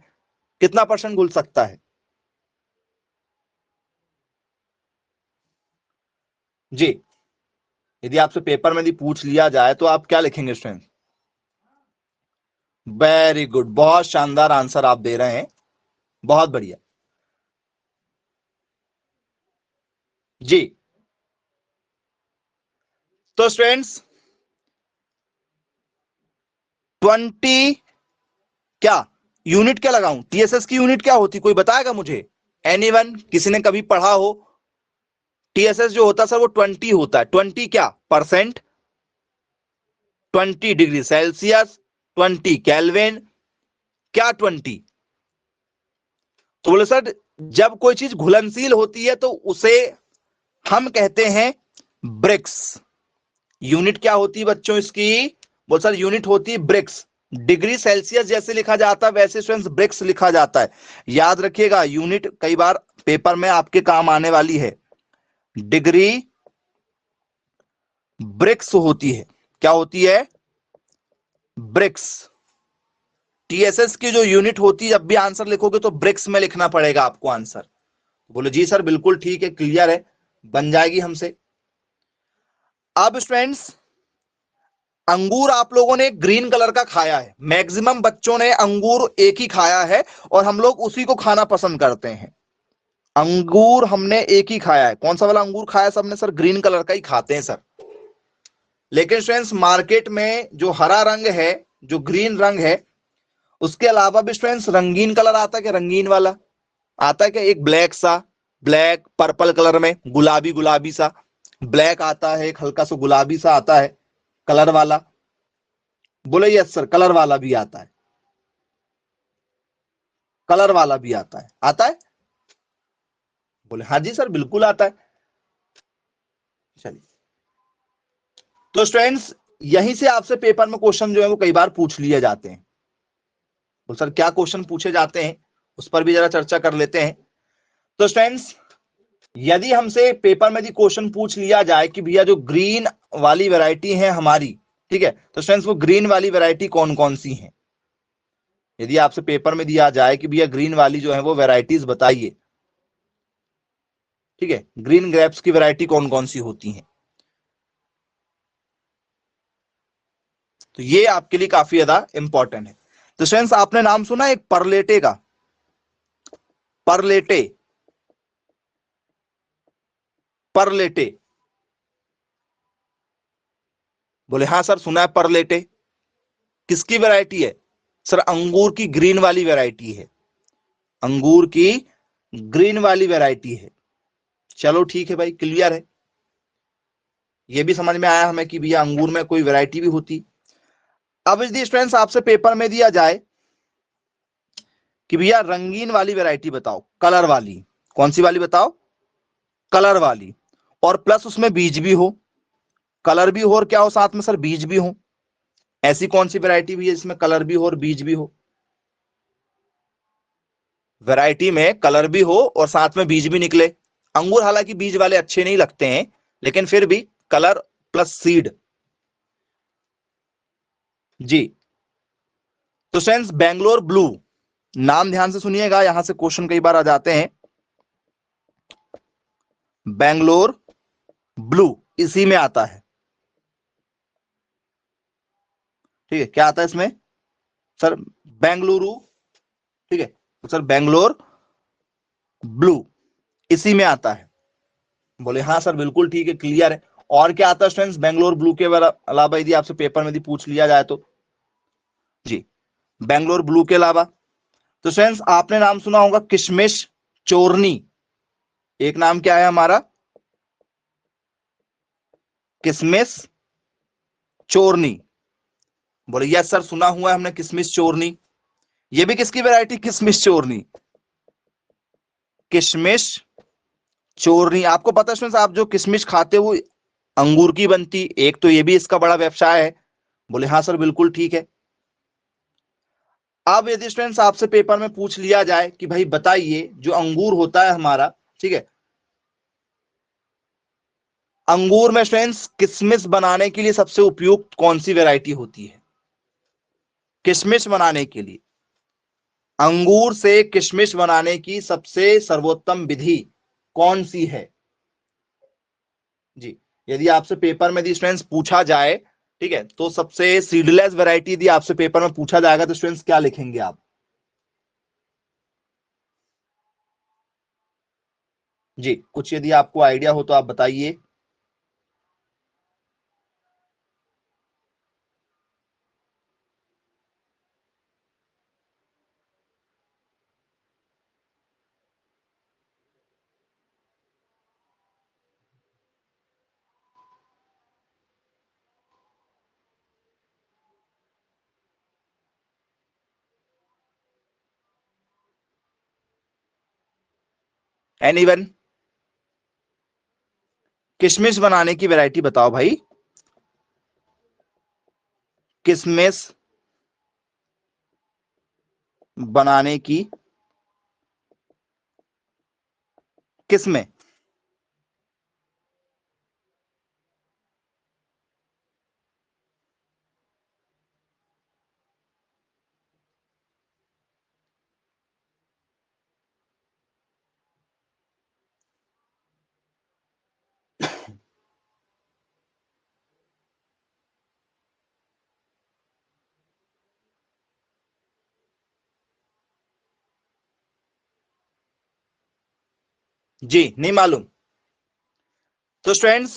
कितना परसेंट घुल सकता है? जी, यदि आपसे पेपर में यदि पूछ लिया जाए तो आप क्या लिखेंगे स्टूडेंट? वेरी गुड, बहुत शानदार आंसर आप दे रहे हैं, बहुत बढ़िया। जी, तो स्टूडेंट्स 20 क्या यूनिट क्या लगाऊं? टीएसएस की यूनिट क्या होती, कोई बताएगा मुझे? एनीवन, किसी ने कभी पढ़ा हो? टीएसएस जो होता है सर वो 20 होता है। 20 क्या परसेंट, 20 डिग्री सेल्सियस, 20 केल्विन, क्या 20? तो बोले सर जब कोई चीज घुलनशील होती है तो उसे हम कहते हैं ब्रिक्स। यूनिट क्या होती है बच्चों इसकी? बोल सर यूनिट होती है ब्रिक्स। डिग्री सेल्सियस जैसे लिखा जाता है वैसे स्टूडेंट्स ब्रिक्स लिखा जाता है। याद रखिएगा यूनिट कई बार पेपर में आपके काम आने वाली है। डिग्री ब्रिक्स होती है। क्या होती है? ब्रिक्स। टीएसएस की जो यूनिट होती है जब भी आंसर लिखोगे तो ब्रिक्स में लिखना पड़ेगा आपको आंसर। बोले जी सर बिल्कुल ठीक है, क्लियर है, बन जाएगी हमसे। अब स्टूडेंट्स अंगूर आप लोगों ने ग्रीन कलर का खाया है, मैक्सिमम बच्चों ने अंगूर एक ही खाया है और हम लोग उसी को खाना पसंद करते हैं। अंगूर हमने एक ही खाया है। कौन सा वाला अंगूर खाया सबने? सर ग्रीन कलर का ही खाते हैं सर। लेकिन स्टूडेंट्स मार्केट में जो हरा रंग है, जो ग्रीन रंग है, उसके अलावा भी स्टूडेंट्स रंगीन कलर आता है क्या? रंगीन वाला आता है क्या? एक ब्लैक सा, ब्लैक पर्पल कलर में, गुलाबी गुलाबी सा ब्लैक आता है, एक हल्का सा गुलाबी सा आता है कलर वाला। बोले यस सर कलर वाला भी आता है, कलर वाला भी आता है, आता है? बोले हाँ जी सर बिल्कुल आता है। चलिए, तो स्टूडेंट्स यहीं से आपसे पेपर में क्वेश्चन जो है वो कई बार पूछ लिए जाते हैं। तो सर क्या क्वेश्चन पूछे जाते हैं उस पर भी जरा चर्चा कर लेते हैं। तो स्टूडेंट्स यदि हमसे पेपर में यदि क्वेश्चन पूछ लिया जाए कि भैया जो ग्रीन वाली वैरायटी है हमारी, ठीक है, तो स्टूडेंट्स वो ग्रीन वाली वैरायटी कौन कौन सी है? यदि आपसे पेपर में दिया जाए कि भैया ग्रीन वाली जो है वो वैरायटीज बताइए, ठीक है, ग्रीन ग्रेप्स की वैरायटी कौन कौन सी होती हैं, तो ये आपके लिए काफी ज्यादा इंपॉर्टेंट है। तो स्टूडेंट्स आपने नाम सुना एक परलेटे का? परलेटे, परलेटे। बोले हाँ सर सुना है परलेटे। किसकी वैरायटी है? सर अंगूर की ग्रीन वाली वैरायटी है, अंगूर की ग्रीन वाली वैरायटी है। चलो ठीक है भाई, क्लियर है, ये भी समझ में आया हमें कि भैया अंगूर में कोई वैरायटी भी होती। अब यदि स्टूडेंट्स आपसे पेपर में दिया जाए कि भैया रंगीन वाली वैरायटी बताओ, कलर वाली, कौन सी वाली बताओ? कलर वाली, और प्लस उसमें बीज भी हो, कलर भी हो और क्या हो साथ में सर? बीज भी हो। ऐसी कौन सी वैरायटी भी है जिसमें कलर भी हो और बीज भी हो? वैरायटी में कलर भी हो और साथ में बीज भी निकले। अंगूर हालांकि बीज वाले अच्छे नहीं लगते हैं, लेकिन फिर भी कलर प्लस सीड। जी, तो फ्रेंड्स बेंगलोर ब्लू, नाम ध्यान से सुनिएगा, यहां से क्वेश्चन कई बार आ जाते हैं। बेंगलोर ब्लू इसी में आता है, ठीक है, क्या आता है इसमें सर? बेंगलुरु, ठीक है, तो सर बेंगलोर ब्लू इसी में आता है। बोले हाँ सर बिल्कुल ठीक है, क्लियर है। और क्या आता है स्टूडेंट्स बेंगलोर ब्लू के अलावा यदि आपसे पेपर में यदि पूछ लिया जाए तो? जी, बेंगलोर ब्लू के अलावा तो फ्रेंड्स आपने नाम सुना होगा किशमिश चोरनी। एक नाम क्या है हमारा? किशमिश चोरनी। बोले यस सर सुना हुआ है हमने किशमिश चोरनी। ये भी किसकी वैरायटी? किशमिश चोरनी, किशमिश चोरनी। आपको पता है स्टूडेंट्स आप जो किशमिश खाते हो वो अंगूर की बनती, एक तो ये भी इसका बड़ा व्यवसाय है। बोले हाँ सर बिल्कुल ठीक है। अब यदि स्टूडेंट्स आपसे पेपर में पूछ लिया जाए कि भाई बताइए जो अंगूर होता है हमारा, ठीक है, अंगूर में स्टूडेंट्स किशमिश बनाने के लिए सबसे उपयुक्त कौन सी वैरायटी होती है? किशमिश बनाने के लिए, अंगूर से किशमिश बनाने की सबसे सर्वोत्तम विधि कौन सी है? जी, यदि आपसे पेपर में यदि स्टूडेंट्स पूछा जाए, ठीक है, तो सबसे सीडलेस वैरायटी यदि आपसे पेपर में पूछा जाएगा तो स्टूडेंट्स क्या लिखेंगे आप? जी, कुछ यदि आपको आइडिया हो तो आप बताइए। एनीवन? किशमिश बनाने की वैरायटी बताओ भाई। किशमिश बनाने की किसमें? जी नहीं मालूम। तो स्टूडेंट्स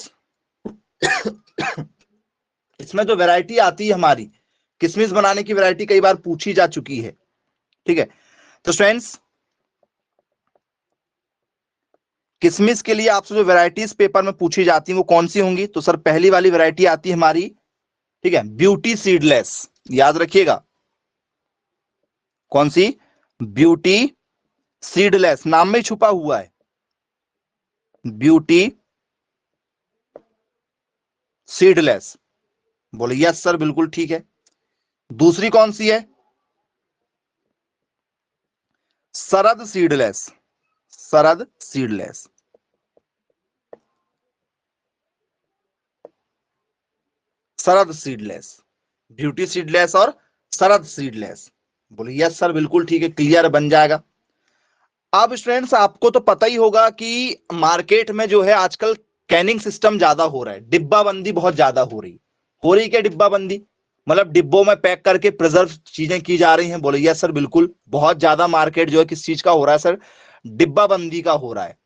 इसमें जो वैरायटी आती है हमारी किशमिश बनाने की वैरायटी कई बार पूछी जा चुकी है, ठीक है। तो स्टूडेंट्स किशमिश के लिए आपसे जो वैरायटीज पेपर में पूछी जाती है वो कौन सी होंगी? तो सर पहली वाली वैरायटी आती है हमारी, ठीक है, ब्यूटी सीडलेस। याद रखिएगा, कौन सी? ब्यूटी सीडलेस, नाम में छुपा हुआ है, ब्यूटी सीडलेस। बोले यस सर बिल्कुल ठीक है। दूसरी कौन सी है? सरद सीडलेस, सरद सीडलेस। सरद सीडलेस, ब्यूटी सीडलेस और सरद सीडलेस। बोले यस सर बिल्कुल ठीक है, क्लियर बन जाएगा। अब स्टूडेंट्स आपको तो पता ही होगा कि मार्केट में जो है आजकल कैनिंग सिस्टम ज्यादा हो रहा है, डिब्बा बंदी बहुत ज्यादा हो रही क्या डिब्बा बंदी? मतलब डिब्बों में पैक करके प्रिजर्व चीजें की जा रही हैं। बोले यस सर बिल्कुल, बहुत ज्यादा मार्केट जो है किस चीज का हो रहा है सर? डिब्बा बंदी का हो रहा है,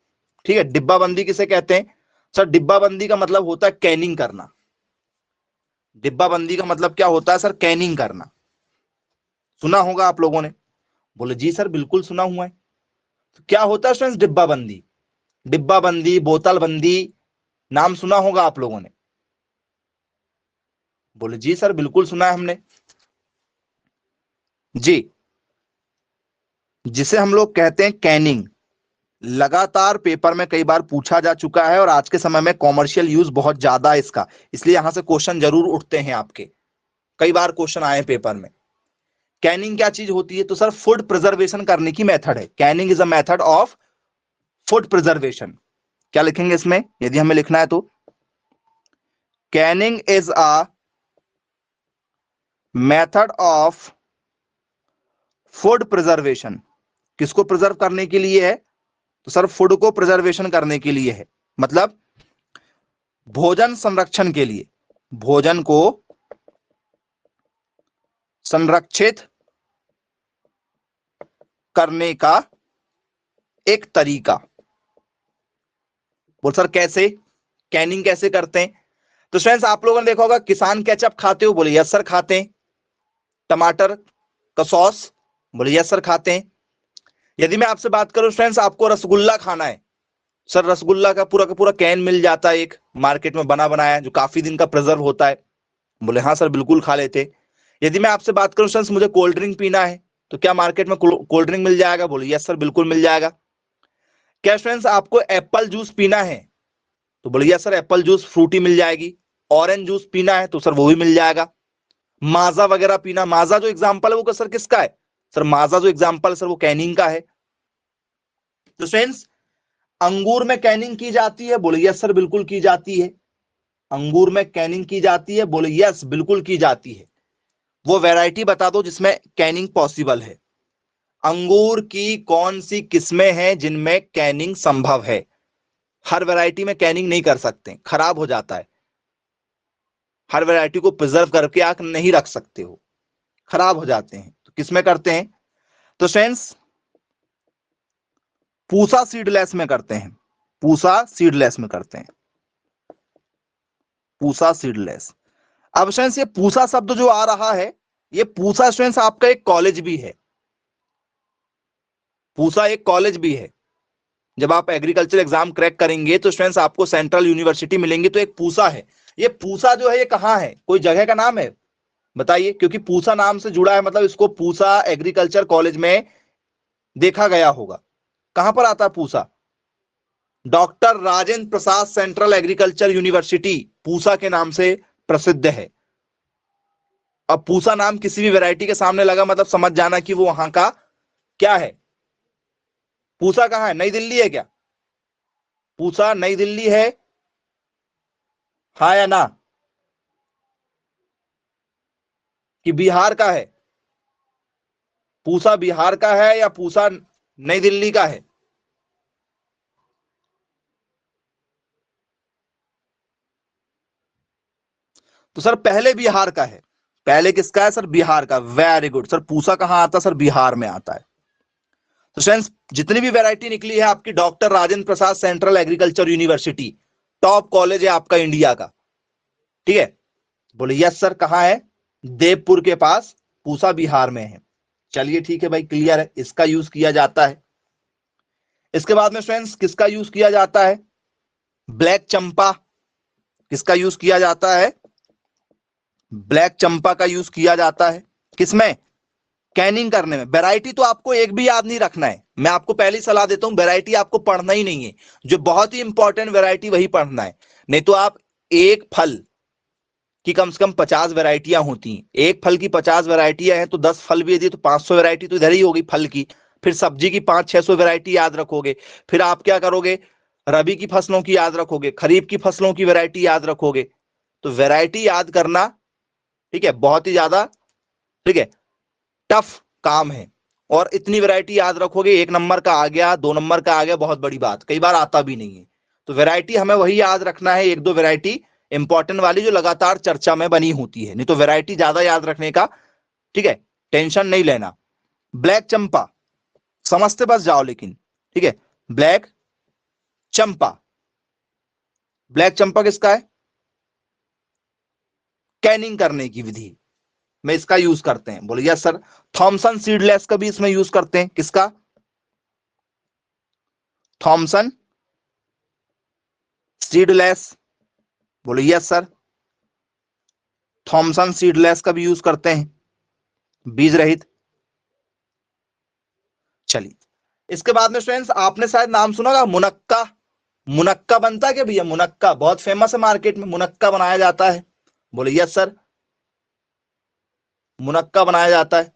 ठीक है। डिब्बा बंदी किसे कहते हैं सर? डिब्बा बंदी का मतलब होता है कैनिंग करना। डिब्बा बंदी का मतलब क्या होता है सर? कैनिंग करना। सुना होगा आप लोगों ने। बोले जी सर बिल्कुल सुना हुआ है। तो क्या होता है स्टूडेंट्स डिब्बा बंदी? डिब्बा बंदी, बोतल बंदी, नाम सुना होगा आप लोगों ने। बोले जी सर बिल्कुल सुना है हमने। जी, जिसे हम लोग कहते हैं कैनिंग, लगातार पेपर में कई बार पूछा जा चुका है और आज के समय में कॉमर्शियल यूज बहुत ज्यादा है इसका, इसलिए यहां से क्वेश्चन जरूर उठते हैं आपके, कई बार क्वेश्चन आए पेपर में। कैनिंग क्या चीज होती है? तो सर फूड प्रिजर्वेशन करने की मेथड है। Canning is a method of food preservation. क्या लिखेंगे इसमें यदि हमें लिखना है तो? Canning is a method of food preservation. किसको प्रिजर्व करने के लिए है? तो सर फूड को प्रिजर्वेशन करने के लिए है, मतलब भोजन संरक्षण के लिए, भोजन को संरक्षित करने का एक तरीका। बोल सर कैसे? कैनिंग कैसे करते हैं? तो फ्रेंड्स आप लोगों ने देखा होगा किसान केचप खाते हो? बोले यस सर खाते हैं। टमाटर का सॉस? बोले यस सर खाते हैं। यदि मैं आपसे बात करूं फ्रेंड्स आपको रसगुल्ला खाना है, सर रसगुल्ला का पूरा कैन मिल जाता है एक मार्केट में बना बनाया जो काफी दिन का प्रिजर्व होता है। बोले हाँ सर बिल्कुल खा लेते। यदि मैं आपसे बात करूं फ्रेंड्स मुझे कोल्ड ड्रिंक पीना है, तो क्या मार्केट में कोल्ड ड्रिंक मिल जाएगा? बोले यस सर बिल्कुल मिल जाएगा। क्या फ्रेंड्स आपको एप्पल जूस पीना है? तो बोले yes sir apple juice Frooti मिल जाएगी। ऑरेंज जूस पीना है तो सर वो भी मिल जाएगा। माजा वगैरह पीना, माजा जो एग्जाम्पल है वो सर किसका है? सर माजा जो एग्जाम्पल है सर वो कैनिंग का है। तो फ्रेंड्स अंगूर में कैनिंग की जाती है? बोले यस सर बिल्कुल की जाती है। अंगूर में कैनिंग की जाती है? बोले यस बिल्कुल की जाती है। वो वैरायटी बता दो जिसमें कैनिंग पॉसिबल है। अंगूर की कौन सी किस्में हैं जिनमें कैनिंग संभव है? हर वैरायटी में कैनिंग नहीं कर सकते, खराब हो जाता है। हर वैरायटी को प्रिजर्व करके आप नहीं रख सकते हो, खराब हो जाते हैं। तो किसमें करते हैं? तो फ्रेंड्स पूसा सीडलेस में करते हैं, पूसा सीडलेस में करते हैं, पूसा सीडलेस। अब फ्रेंड्स ये पूसा शब्द जो आ रहा है, ये पूसा फ्रेंड्स आपका एक कॉलेज भी है, पूसा एक कॉलेज भी है। जब आप एग्रीकल्चर एग्जाम क्रैक करेंगे तो स्टूडेंट्स आपको सेंट्रल यूनिवर्सिटी मिलेंगी, तो एक पूसा है। ये पूसा जो है ये कहाँ है? कोई जगह का नाम है? बताइए, क्योंकि पूसा नाम से जुड़ा है, मतलब इसको पूसा एग्रीकल्चर कॉलेज में देखा गया होगा। कहां पर आता है Pusa? Doctor Rajendra Prasad central agriculture university Pusa के नाम से प्रसिद्ध है। अब पूसा नाम किसी भी वैरायटी के सामने लगा मतलब समझ जाना कि वो वहां का क्या है। पूसा कहाँ है? नई दिल्ली है क्या? पूसा नई दिल्ली है, हाँ या ना? कि बिहार का है? पूसा बिहार का है या पूसा नई दिल्ली का है? तो सर पहले बिहार का है। पहले किसका है सर? बिहार का। Very good sir. पूसा कहां आता है सर? बिहार में आता है। तो फ्रेंड्स जितनी भी वैरायटी निकली है आपकी, doctor Rajendra Prasad central agriculture university top college है आपका इंडिया का। ठीक है, बोले यस सर। कहां है? देवपुर के पास, पूसा बिहार में है। चलिए ठीक है भाई, क्लियर है, इसका यूज किया जाता है। इसके बाद में फ्रेंड्स किसका यूज किया जाता है? ब्लैक चंपा। किसका यूज किया जाता है? ब्लैक चंपा का यूज किया जाता है। किसमें? कैनिंग करने में। वैरायटी तो आपको एक भी याद नहीं रखना है, मैं आपको पहली सलाह देता हूं, वैरायटी आपको पढ़ना ही नहीं है। जो बहुत ही इंपॉर्टेंट वैरायटी वही पढ़ना है, नहीं तो आप एक फल की कम से कम 50 वैरायटियां होती हैं। एक फल की 50 वैरायटियां हैं तो 10 फल भी यदि तो 500 वैरायटी तो इधर ही होगी फल की। फिर सब्जी की 500-600 वैरायटी याद रखोगे। फिर आप क्या करोगे? रबी की फसलों की याद रखोगे, खरीफ की फसलों की वैरायटी याद रखोगे। तो वैरायटी याद करना, ठीक है, बहुत ही ज्यादा, ठीक है, टफ काम है। और इतनी वैरायटी याद रखोगे, एक नंबर का आ गया, 2 नंबर का आ गया, बहुत बड़ी बात, कई बार आता भी नहीं है। तो वैरायटी हमें वही याद रखना है, एक दो वैरायटी इंपॉर्टेंट वाली जो लगातार चर्चा में बनी होती है, नहीं तो वैरायटी ज्यादा याद रखने का, ठीक है, टेंशन नहीं लेना। ब्लैक चंपा समझते बस जाओ लेकिन, ठीक है। ब्लैक चंपा, ब्लैक चंपा किसका है? कैनिंग करने की विधि में इसका यूज करते हैं। बोले यस सर। थॉमसन सीडलेस का भी इसमें यूज करते हैं। किसका? Thompson seedless. बोले यस सर। थॉमसन सीडलेस का भी यूज करते हैं, बीज रहित। चलिए, इसके बाद में फ्रेंड्स आपने शायद नाम सुना होगा मुनक्का। मुनक्का बनता है क्या भैया? मुनक्का बहुत फेमस है मार्केट में, मुनक्का बनाया जाता है। बोले यस सर, मुनक्का बनाया जाता है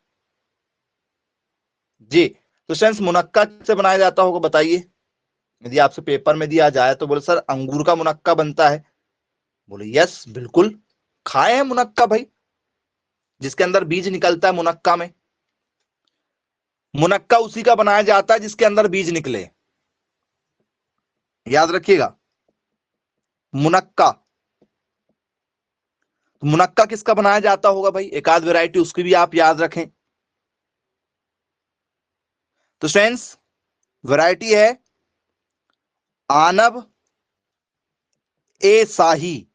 जी। तो फ्रेंड्स मुनक्का से बनाया जाता होगा बताइए, यदि आपसे पेपर में दिया जाए तो। बोले सर अंगूर का मुनक्का बनता है। बोले यस बिल्कुल, खाए हैं मुनक्का भाई, जिसके अंदर बीज निकलता है मुनक्का में। मुनक्का उसी का बनाया जाता है जिसके अंदर बीज निकले, याद रखिएगा। मुनक्का, तो मुनक्का किसका बनाया जाता होगा भाई? एक आध वैरायटी उसकी भी आप याद रखें। तो फ्रेंड्स वैरायटी है आनव ए शाही।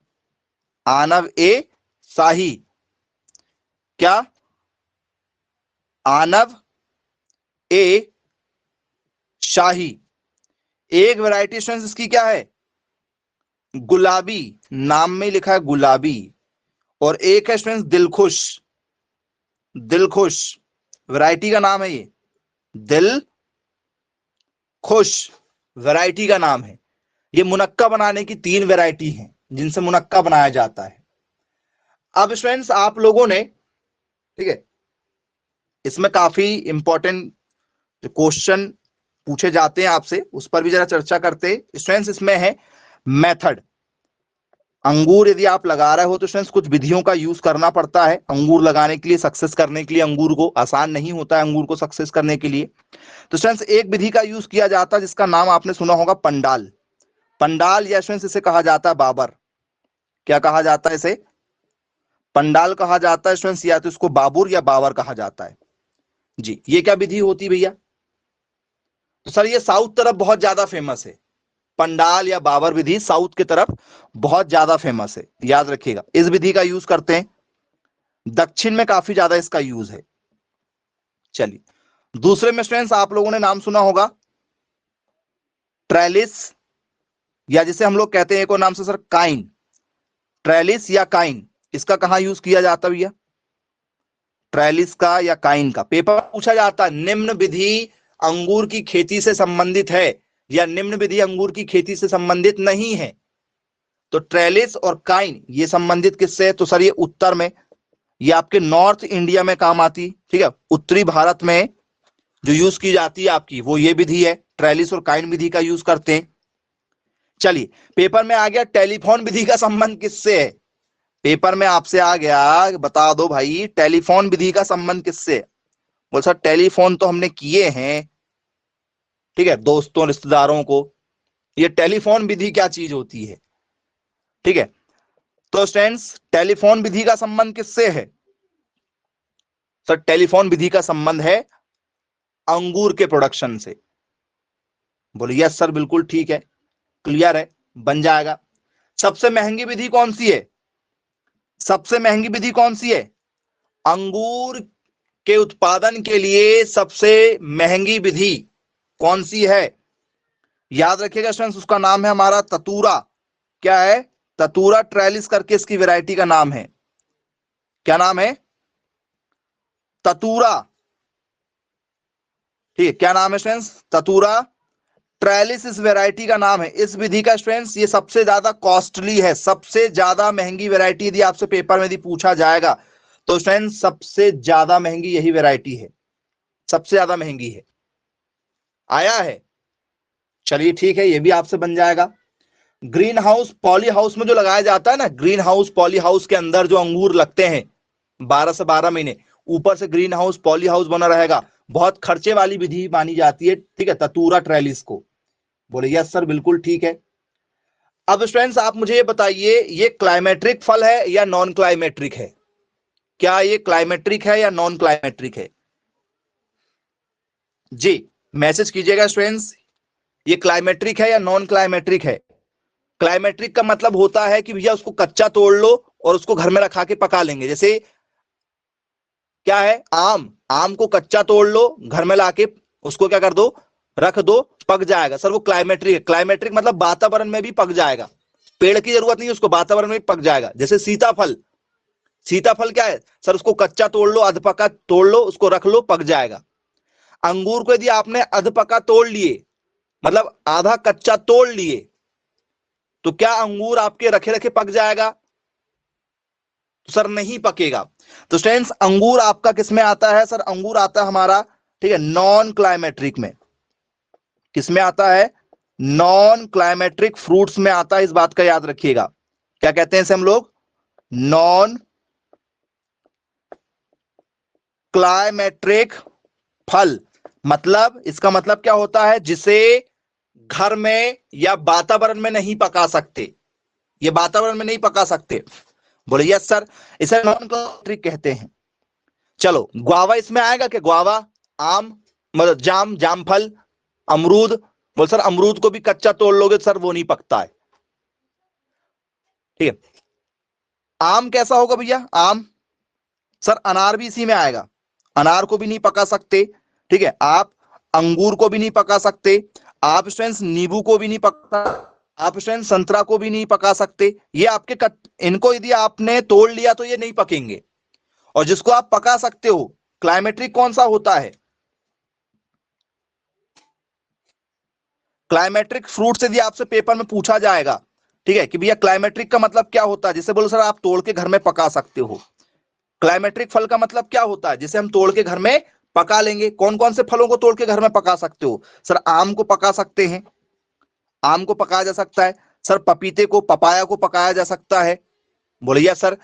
आनव ए शाही। क्या? आनव ए शाही। एक वैरायटी स्टूडेंट्स इसकी क्या है? गुलाबी, नाम में लिखा है गुलाबी। और एक है स्टूडेंट्स दिलखुश। दिलखुश वैरायटी का नाम है ये, दिल खुश वैरायटी का नाम है। ये मुनक्का बनाने की 3 वैरायटी हैं जिनसे मुनक्का बनाया जाता है। अब स्टूडेंट्स आप लोगों ने, ठीक है, इसमें काफी इंपॉर्टेंट क्वेश्चन पूछे जाते हैं आपसे, उस पर भी जरा चर्चा करते हैं स्टूडेंट्स। इसमें है मेथड। अंगूर यदि आप लगा रहे हो तो स्टूडेंट्स कुछ विधियों का यूज करना पड़ता है अंगूर लगाने के लिए, सक्सेस करने के लिए। अंगूर को आसान नहीं होता है अंगूर को सक्सेस करने के लिए। तो स्टूडेंट्स एक विधि का यूज किया जाता है जिसका नाम आपने सुना होगा पंडाल। पंडाल या स्टूडेंट्स इसे कहा जाता है बाबर। क्या कहा जाता है इसे? पंडाल कहा जाता है स्टूडेंट्स, या तो इसको बाबुर या बाबर कहा जाता है जी। ये क्या विधि होती है भैया? तो सर ये साउथ तरफ बहुत ज्यादा फेमस है, पंडाल या बाबर विधि साउथ की तरफ बहुत ज्यादा फेमस है, याद रखिएगा। इस विधि का यूज करते हैं, दक्षिण में काफी ज्यादा इसका यूज है। चलिए दूसरे में स्टूडेंट्स आप लोगों ने नाम सुना होगा ट्रेलिस, या जिसे हम लोग कहते हैं एक और नाम से सर काइन। ट्रेलिस या काइन, इसका कहां यूज किया जाता है भैया? ट्रेलिस का या काइन का पेपर पूछा जाता है। निम्न विधि अंगूर की खेती से संबंधित है या निम्न विधि अंगूर की खेती से संबंधित नहीं है। तो ट्रेलिस और काइन ये संबंधित किससे है? तो सर ये उत्तर में, ये आपके नॉर्थ इंडिया में काम आती, ठीक है। उत्तरी भारत में जो यूज की जाती है आपकी वो ये विधि है, ट्रेलिस और काइन विधि का यूज करते हैं। चलिए पेपर में आ गया टेलीफोन विधि का संबंध किससे है? पेपर में आपसे आ गया, बता दो भाई टेलीफोन विधि का संबंध किससे है? बोल सर टेलीफोन तो हमने किए हैं, ठीक है, दोस्तों रिश्तेदारों को। ये टेलीफोन विधि क्या चीज होती है? ठीक है, तो स्टूडेंट्स टेलीफोन विधि का संबंध किससे है? सर टेलीफोन विधि का संबंध है अंगूर के प्रोडक्शन से। बोलिए यस सर बिल्कुल ठीक है, क्लियर है, बन जाएगा। सबसे महंगी विधि कौन सी है? सबसे महंगी विधि कौन सी है? अंगूर के उत्पादन के लिए सबसे महंगी विधि कौन सी है? याद रखिएगा स्टूडेंट्स, उसका नाम है हमारा ततूरा। क्या है? ततूरा ट्रेलिस करके इसकी वैरायटी का नाम है। क्या नाम है? ततूरा, ठीक है। क्या नाम है स्टूडेंट्स? ततूरा ट्रेलिस इस वैरायटी का नाम है। इस विधि का स्टूडेंट्स ये सबसे ज्यादा कॉस्टली है, सबसे ज्यादा महंगी वैरायटी। यदि आपसे पेपर में यदि पूछा जाएगा तो स्टूडेंट्स सबसे ज्यादा महंगी यही वैरायटी है, सबसे ज्यादा महंगी है। आया है? चलिए ठीक है, ये भी आपसे बन जाएगा। ग्रीन हाउस पॉली हाउस में जो लगाया जाता है ना, ग्रीन हाउस पॉली हाउस के अंदर जो अंगूर लगते हैं 12 से 12 महीने, ऊपर से ग्रीन हाउस पॉली हाउस बना रहेगा, बहुत खर्चे वाली विधि मानी जाती है, ठीक है, ततूरा ट्रेलिस को। बोले यस सर बिल्कुल ठीक है। अब स्टूडेंट्स आप मुझे ये बताइए, ये क्लाइमेट्रिक फल है या नॉन क्लाइमेट्रिक है? क्या ये क्लाइमेट्रिक है या नॉन क्लाइमेट्रिक है? जी मैसेज कीजिएगा स्टूडेंट्स, ये क्लाइमेट्रिक है या नॉन क्लाइमेट्रिक है? क्लाइमेट्रिक का मतलब होता है कि भैया उसको कच्चा तोड़ लो और उसको घर में रखा के पका लेंगे। जैसे क्या है, आम, आम को कच्चा तोड़ लो, घर में लाके उसको क्या कर दो, रख दो, पक जाएगा। सर वो क्लाइमेट्रिक है। क्लाइमेट्रिक मतलब वातावरण में भी पक जाएगा, पेड़ की जरूरत नहीं, उसको वातावरण में भी पक जाएगा। जैसे सीताफल, सीताफल क्या है सर, उसको कच्चा तोड़ लो, अधपका तोड़ लो, उसको रख लो, पक जाएगा। अंगूर को यदि आपने अधपका तोड़ लिए, मतलब आधा कच्चा तोड़ लिए, तो क्या अंगूर आपके रखे रखे पक जाएगा? तो सर नहीं पकेगा। तो स्टूडेंट्स अंगूर आपका किस में आता है? सर अंगूर आता है हमारा, ठीक है, नॉन क्लाइमेट्रिक में। किस में आता है? नॉन क्लाइमेट्रिक फ्रूट्स में आता है, इस बात का याद रखिएगा। क्या कहते हैं इसे हम लोग? नॉन क्लाइमेट्रिक फल। मतलब इसका मतलब क्या होता है? जिसे घर में या वातावरण में नहीं पका सकते, ये वातावरण में नहीं पका सकते। बोले यस सर, इसे नॉन क्लाइमेट्रिक कहते हैं। चलो ग्वावा इसमें आएगा क्या? ग्वावा, आम, मतलब जाम, जामफल, अमरूद। बोल सर अमरूद को भी कच्चा तोड़ लोगे सर वो नहीं पकता है, ठीक है। आम कैसा होगा भैया? आम, सर अनार भी इसी में आएगा। अनार को भी नहीं पका सकते, ठीक है। आप अंगूर को भी नहीं पका सकते, आप स्टूडेंट्स नींबू को भी नहीं पका, आप स्टूडेंट्स संतरा को भी नहीं पका सकते। ये आपके इनको यदि आपने तोड़ लिया तो ये नहीं पकेंगे। और जिसको आप पका सकते हो, क्लाइमेट्रिक कौन सा होता है? क्लाइमेट्रिक फ्रूट से यदि आपसे पेपर में पूछा जाएगा, ठीक है, कि भैया क्लाइमेट्रिक का मतलब क्या होता है, जिसे बोलो सर आप तोड़ के घर में पका सकते हो। क्लाइमेट्रिक फल का मतलब क्या होता है? जिसे हम तोड़ के घर में पका लेंगे। कौन कौन से फलों को तोड़ के घर में पका सकते हो? सर आम को पका सकते हैं, आम को पकाया जा सकता है। सर पपीते को, पपाया को पकाया जा सकता है। बोलिए सर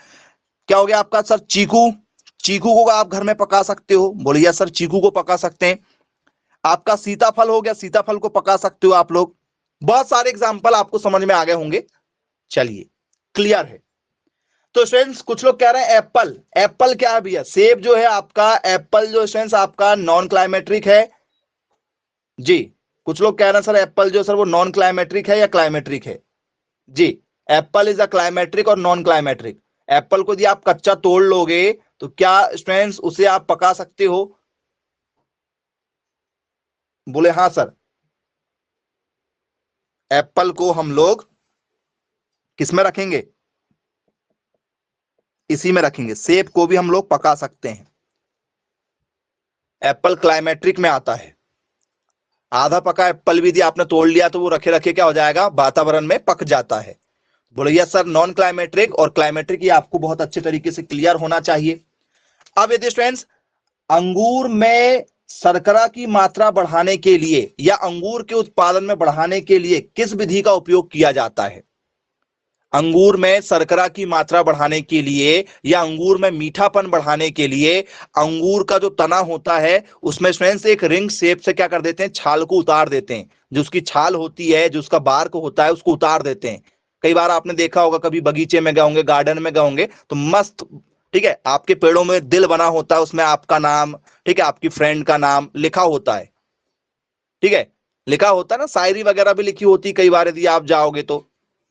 क्या हो गया आपका? सर चीकू, चीकू को आप घर में पका सकते हो। बोलिए सर चीकू को पका सकते हैं। आपका सीताफल हो गया, सीताफल को पका सकते हो आप लोग। बहुत सारे एग्जांपल आपको समझ में आ गए होंगे। चलिए, क्लियर है। तो स्टूडेंट्स कुछ लोग कह रहे हैं एप्पल, एप्पल क्या है भैया? सेब जो है आपका, एप्पल जो स्टूडेंट्स आपका नॉन क्लाइमेट्रिक है जी। कुछ लोग कह रहे हैं सर एप्पल जो सर वो नॉन क्लाइमेट्रिक है या क्लाइमेट्रिक है? जी, एप्पल इज अ क्लाइमेट्रिक और नॉन क्लाइमेट्रिक। एप्पल को यदि आप कच्चा तोड़ लोगे तो क्या स्टूडेंट्स उसे आप पका सकते हो? बोले हाँ सर। एप्पल को हम लोग किस में रखेंगे? इसी में रखेंगे। सेब को भी हम लोग पका सकते हैं। एप्पल क्लाइमेट्रिक में आता है। आधा पका एप्पल भी यदि आपने तोड़ लिया तो वो रखे रखे क्या हो जाएगा? वातावरण में पक जाता है। बोले यस सर, नॉन क्लाइमेट्रिक और क्लाइमेट्रिक ये आपको बहुत अच्छे तरीके से क्लियर होना चाहिए। अब यदि स्टूडेंट्स अंगूर में शर्करा की मात्रा बढ़ाने के लिए या अंगूर के उत्पादन में बढ़ाने के लिए किस विधि का उपयोग किया जाता है? अंगूर में शर्करा की मात्रा बढ़ाने के लिए या अंगूर में मीठापन बढ़ाने के लिए अंगूर का जो तना होता है उसमें स्टूडेंट्स एक रिंग शेप से क्या कर देते हैं? छाल को उतार देते हैं। जो उसकी छाल होती है, जो उसका बार्क होता है, उसको उतार देते हैं। कई बार आपने देखा होगा, कभी बगीचे में गए होंगे, गार्डन में गए होंगे तो मस्त, ठीक है, आपके पेड़ों में दिल बना होता है, उसमें आपका नाम, ठीक है, आपकी फ्रेंड का नाम लिखा होता है। ठीक है, लिखा होता है ना, शायरी वगैरह भी लिखी होती कई बार यदि आप जाओगे तो।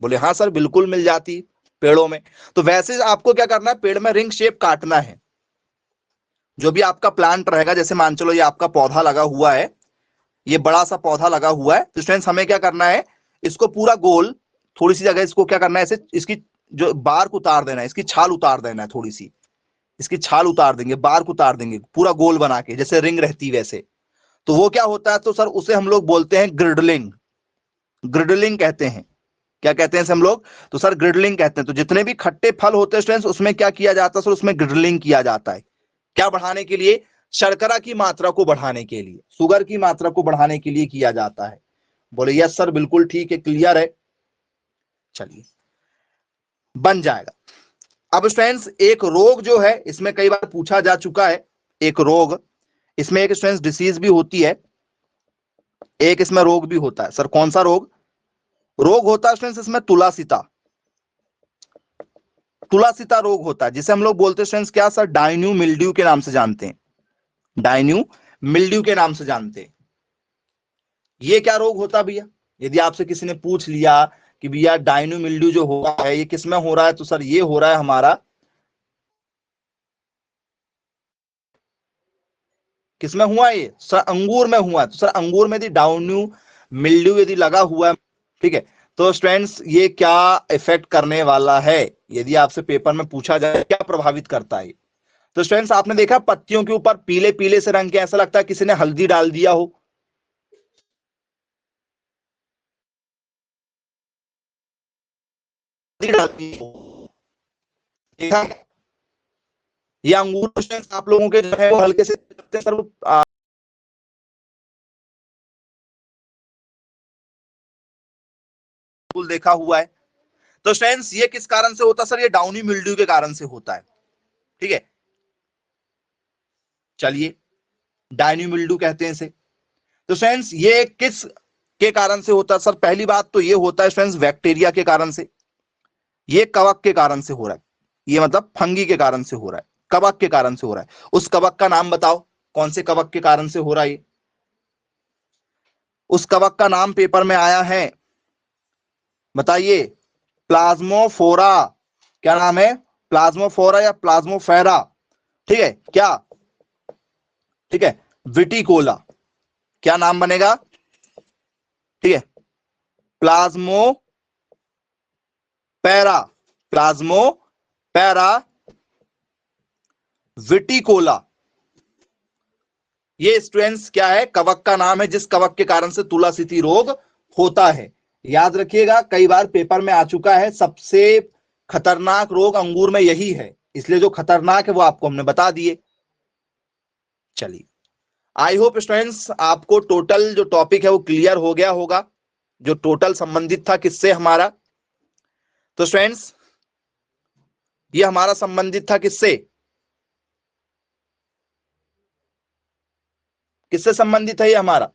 बोले हाँ सर, बिल्कुल मिल जाती पेड़ों में। तो वैसे आपको क्या करना है? पेड़ में रिंग शेप काटना है। जो भी आपका प्लांट रहेगा, जैसे मान चलो ये आपका पौधा लगा हुआ है, ये बड़ा सा पौधा लगा हुआ है, तो स्टूडेंट्स हमें क्या करना है? इसको पूरा गोल, थोड़ी सी जगह इसको क्या करना है? ऐसे इसकी जो बार्क उतार देना है, इसकी छाल उतार देना है, थोड़ी सी इसकी छाल उतार देंगे, बार्क उतार देंगे, पूरा गोल बना के जैसे रिंग रहती वैसे। तो वो क्या होता है? तो सर उसे हम लोग बोलते हैं ग्रिडलिंग। ग्रिडलिंग कहते हैं। क्या कहते हैं हम लोग? तो सर ग्रिडलिंग कहते हैं। तो जितने भी खट्टे फल होते हैं स्टूडेंट्स, उसमें क्या किया जाता है सर? उसमें ग्रिडलिंग किया जाता है। क्या बढ़ाने के लिए? शर्करा की मात्रा को बढ़ाने के लिए, शुगर की मात्रा को बढ़ाने के लिए किया जाता है। बोले यस सर, बिल्कुल ठीक है, क्लियर है। चलिए, बन जाएगा। अब स्टूडेंट्स एक रोग जो है, इसमें कई बार पूछा जा चुका है, एक रोग, इसमें एक स्टूडेंट्स डिसीज भी होती है, एक इसमें रोग भी होता है। सर कौन सा रोग? रोग होता है स्टूडेंट्स इसमें तुलासिता। तुलासिता रोग होता है, जिसे हम लोग बोलते हैं स्टूडेंट्स क्या सर? डाइन्यू मिल्ड्यू के नाम से जानते हैं। डाइन्यू मिल्ड्यू के नाम से जानते हैं। ये क्या रोग होता है भैया? यदि आपसे किसी ने पूछ लिया कि भैया डाइन्यू मिल्ड्यू जो हो रहा है ये किसमें हो रहा है, तो सर ये हो रहा है हमारा, किसमें हुआ ये? सर अंगूर में हुआ है। तो सर अंगूर में यदि डाइन्यू मिल्ड्यू यदि लगा हुआ है, ठीक है, तो स्टूडेंट्स ये क्या इफेक्ट करने वाला है? यदि आपसे पेपर में पूछा जाए क्या प्रभावित करता है? तो स्टूडेंट्स आपने देखा पत्तियों के ऊपर पीले पीले से रंग के, ऐसा लगता है किसी ने हल्दी डाल दिया हो। हल्दी डाल दी हो। देखा? ये अंगूर स्टूडेंट्स आप लोगों के जो है वो हल्के से सर वो देखा हुआ है। तो स्टूडेंट्स ये किस कारण से होता है सर? ये डाउनी मिल्ड्यू के कारण से होता है। ठीक है, चलिए, डाउनी मिल्ड्यू कहते हैं इसे। तो फ्रेंड्स ये किस के कारण से होता है सर? पहली बात तो ये होता है फ्रेंड्स बैक्टीरिया के कारण से। ये कवक के कारण से हो रहा है। ये मतलब फंगी के कारण से हो रहा है, कवक के कारण से हो रहा है। उस कवक का नाम बताओ, कौन से कवक के कारण से हो रहा है ये? उस कवक का नाम पेपर में आया है, बताइए। प्लाज्मोफोरा। क्या नाम है? प्लाज्मोफोरा या प्लाज्मोफेरा। ठीक है क्या? ठीक है, विटिकोला। क्या नाम बनेगा? ठीक है, प्लाज्मो पैरा, प्लाज्मो पैरा विटिकोला। ये स्टूडेंट्स क्या है? कवक का नाम है, जिस कवक के कारण से तुलासिती रोग होता है। याद रखिएगा, कई बार पेपर में आ चुका है, सबसे खतरनाक रोग अंगूर में यही है, इसलिए जो खतरनाक है वो आपको हमने बता दिए। चलिए, आई होप स्टूडेंट्स आपको टोटल जो टॉपिक है वो क्लियर हो गया होगा, जो टोटल संबंधित था किससे हमारा। तो स्टूडेंट्स ये हमारा संबंधित था किससे? किससे संबंधित है ये हमारा?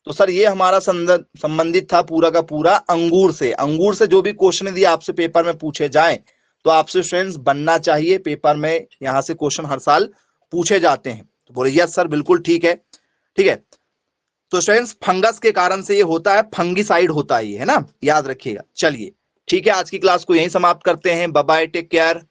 तो सर ये हमारा संबंधित था पूरा का पूरा अंगूर से। अंगूर से जो भी क्वेश्चन यदि आपसे पेपर में पूछे जाए तो आपसे स्टूडेंट्स बनना चाहिए, पेपर में यहाँ से क्वेश्चन हर साल पूछे जाते हैं। तो बोले यस सर बिल्कुल ठीक है। ठीक है, तो स्टूडेंट्स फंगस के कारण से ये होता है, फंगिसाइड होता है ये, है ना, याद रखिएगा। चलिए ठीक है, आज की क्लास को यहीं समाप्त करते हैं। Bye bye, take care.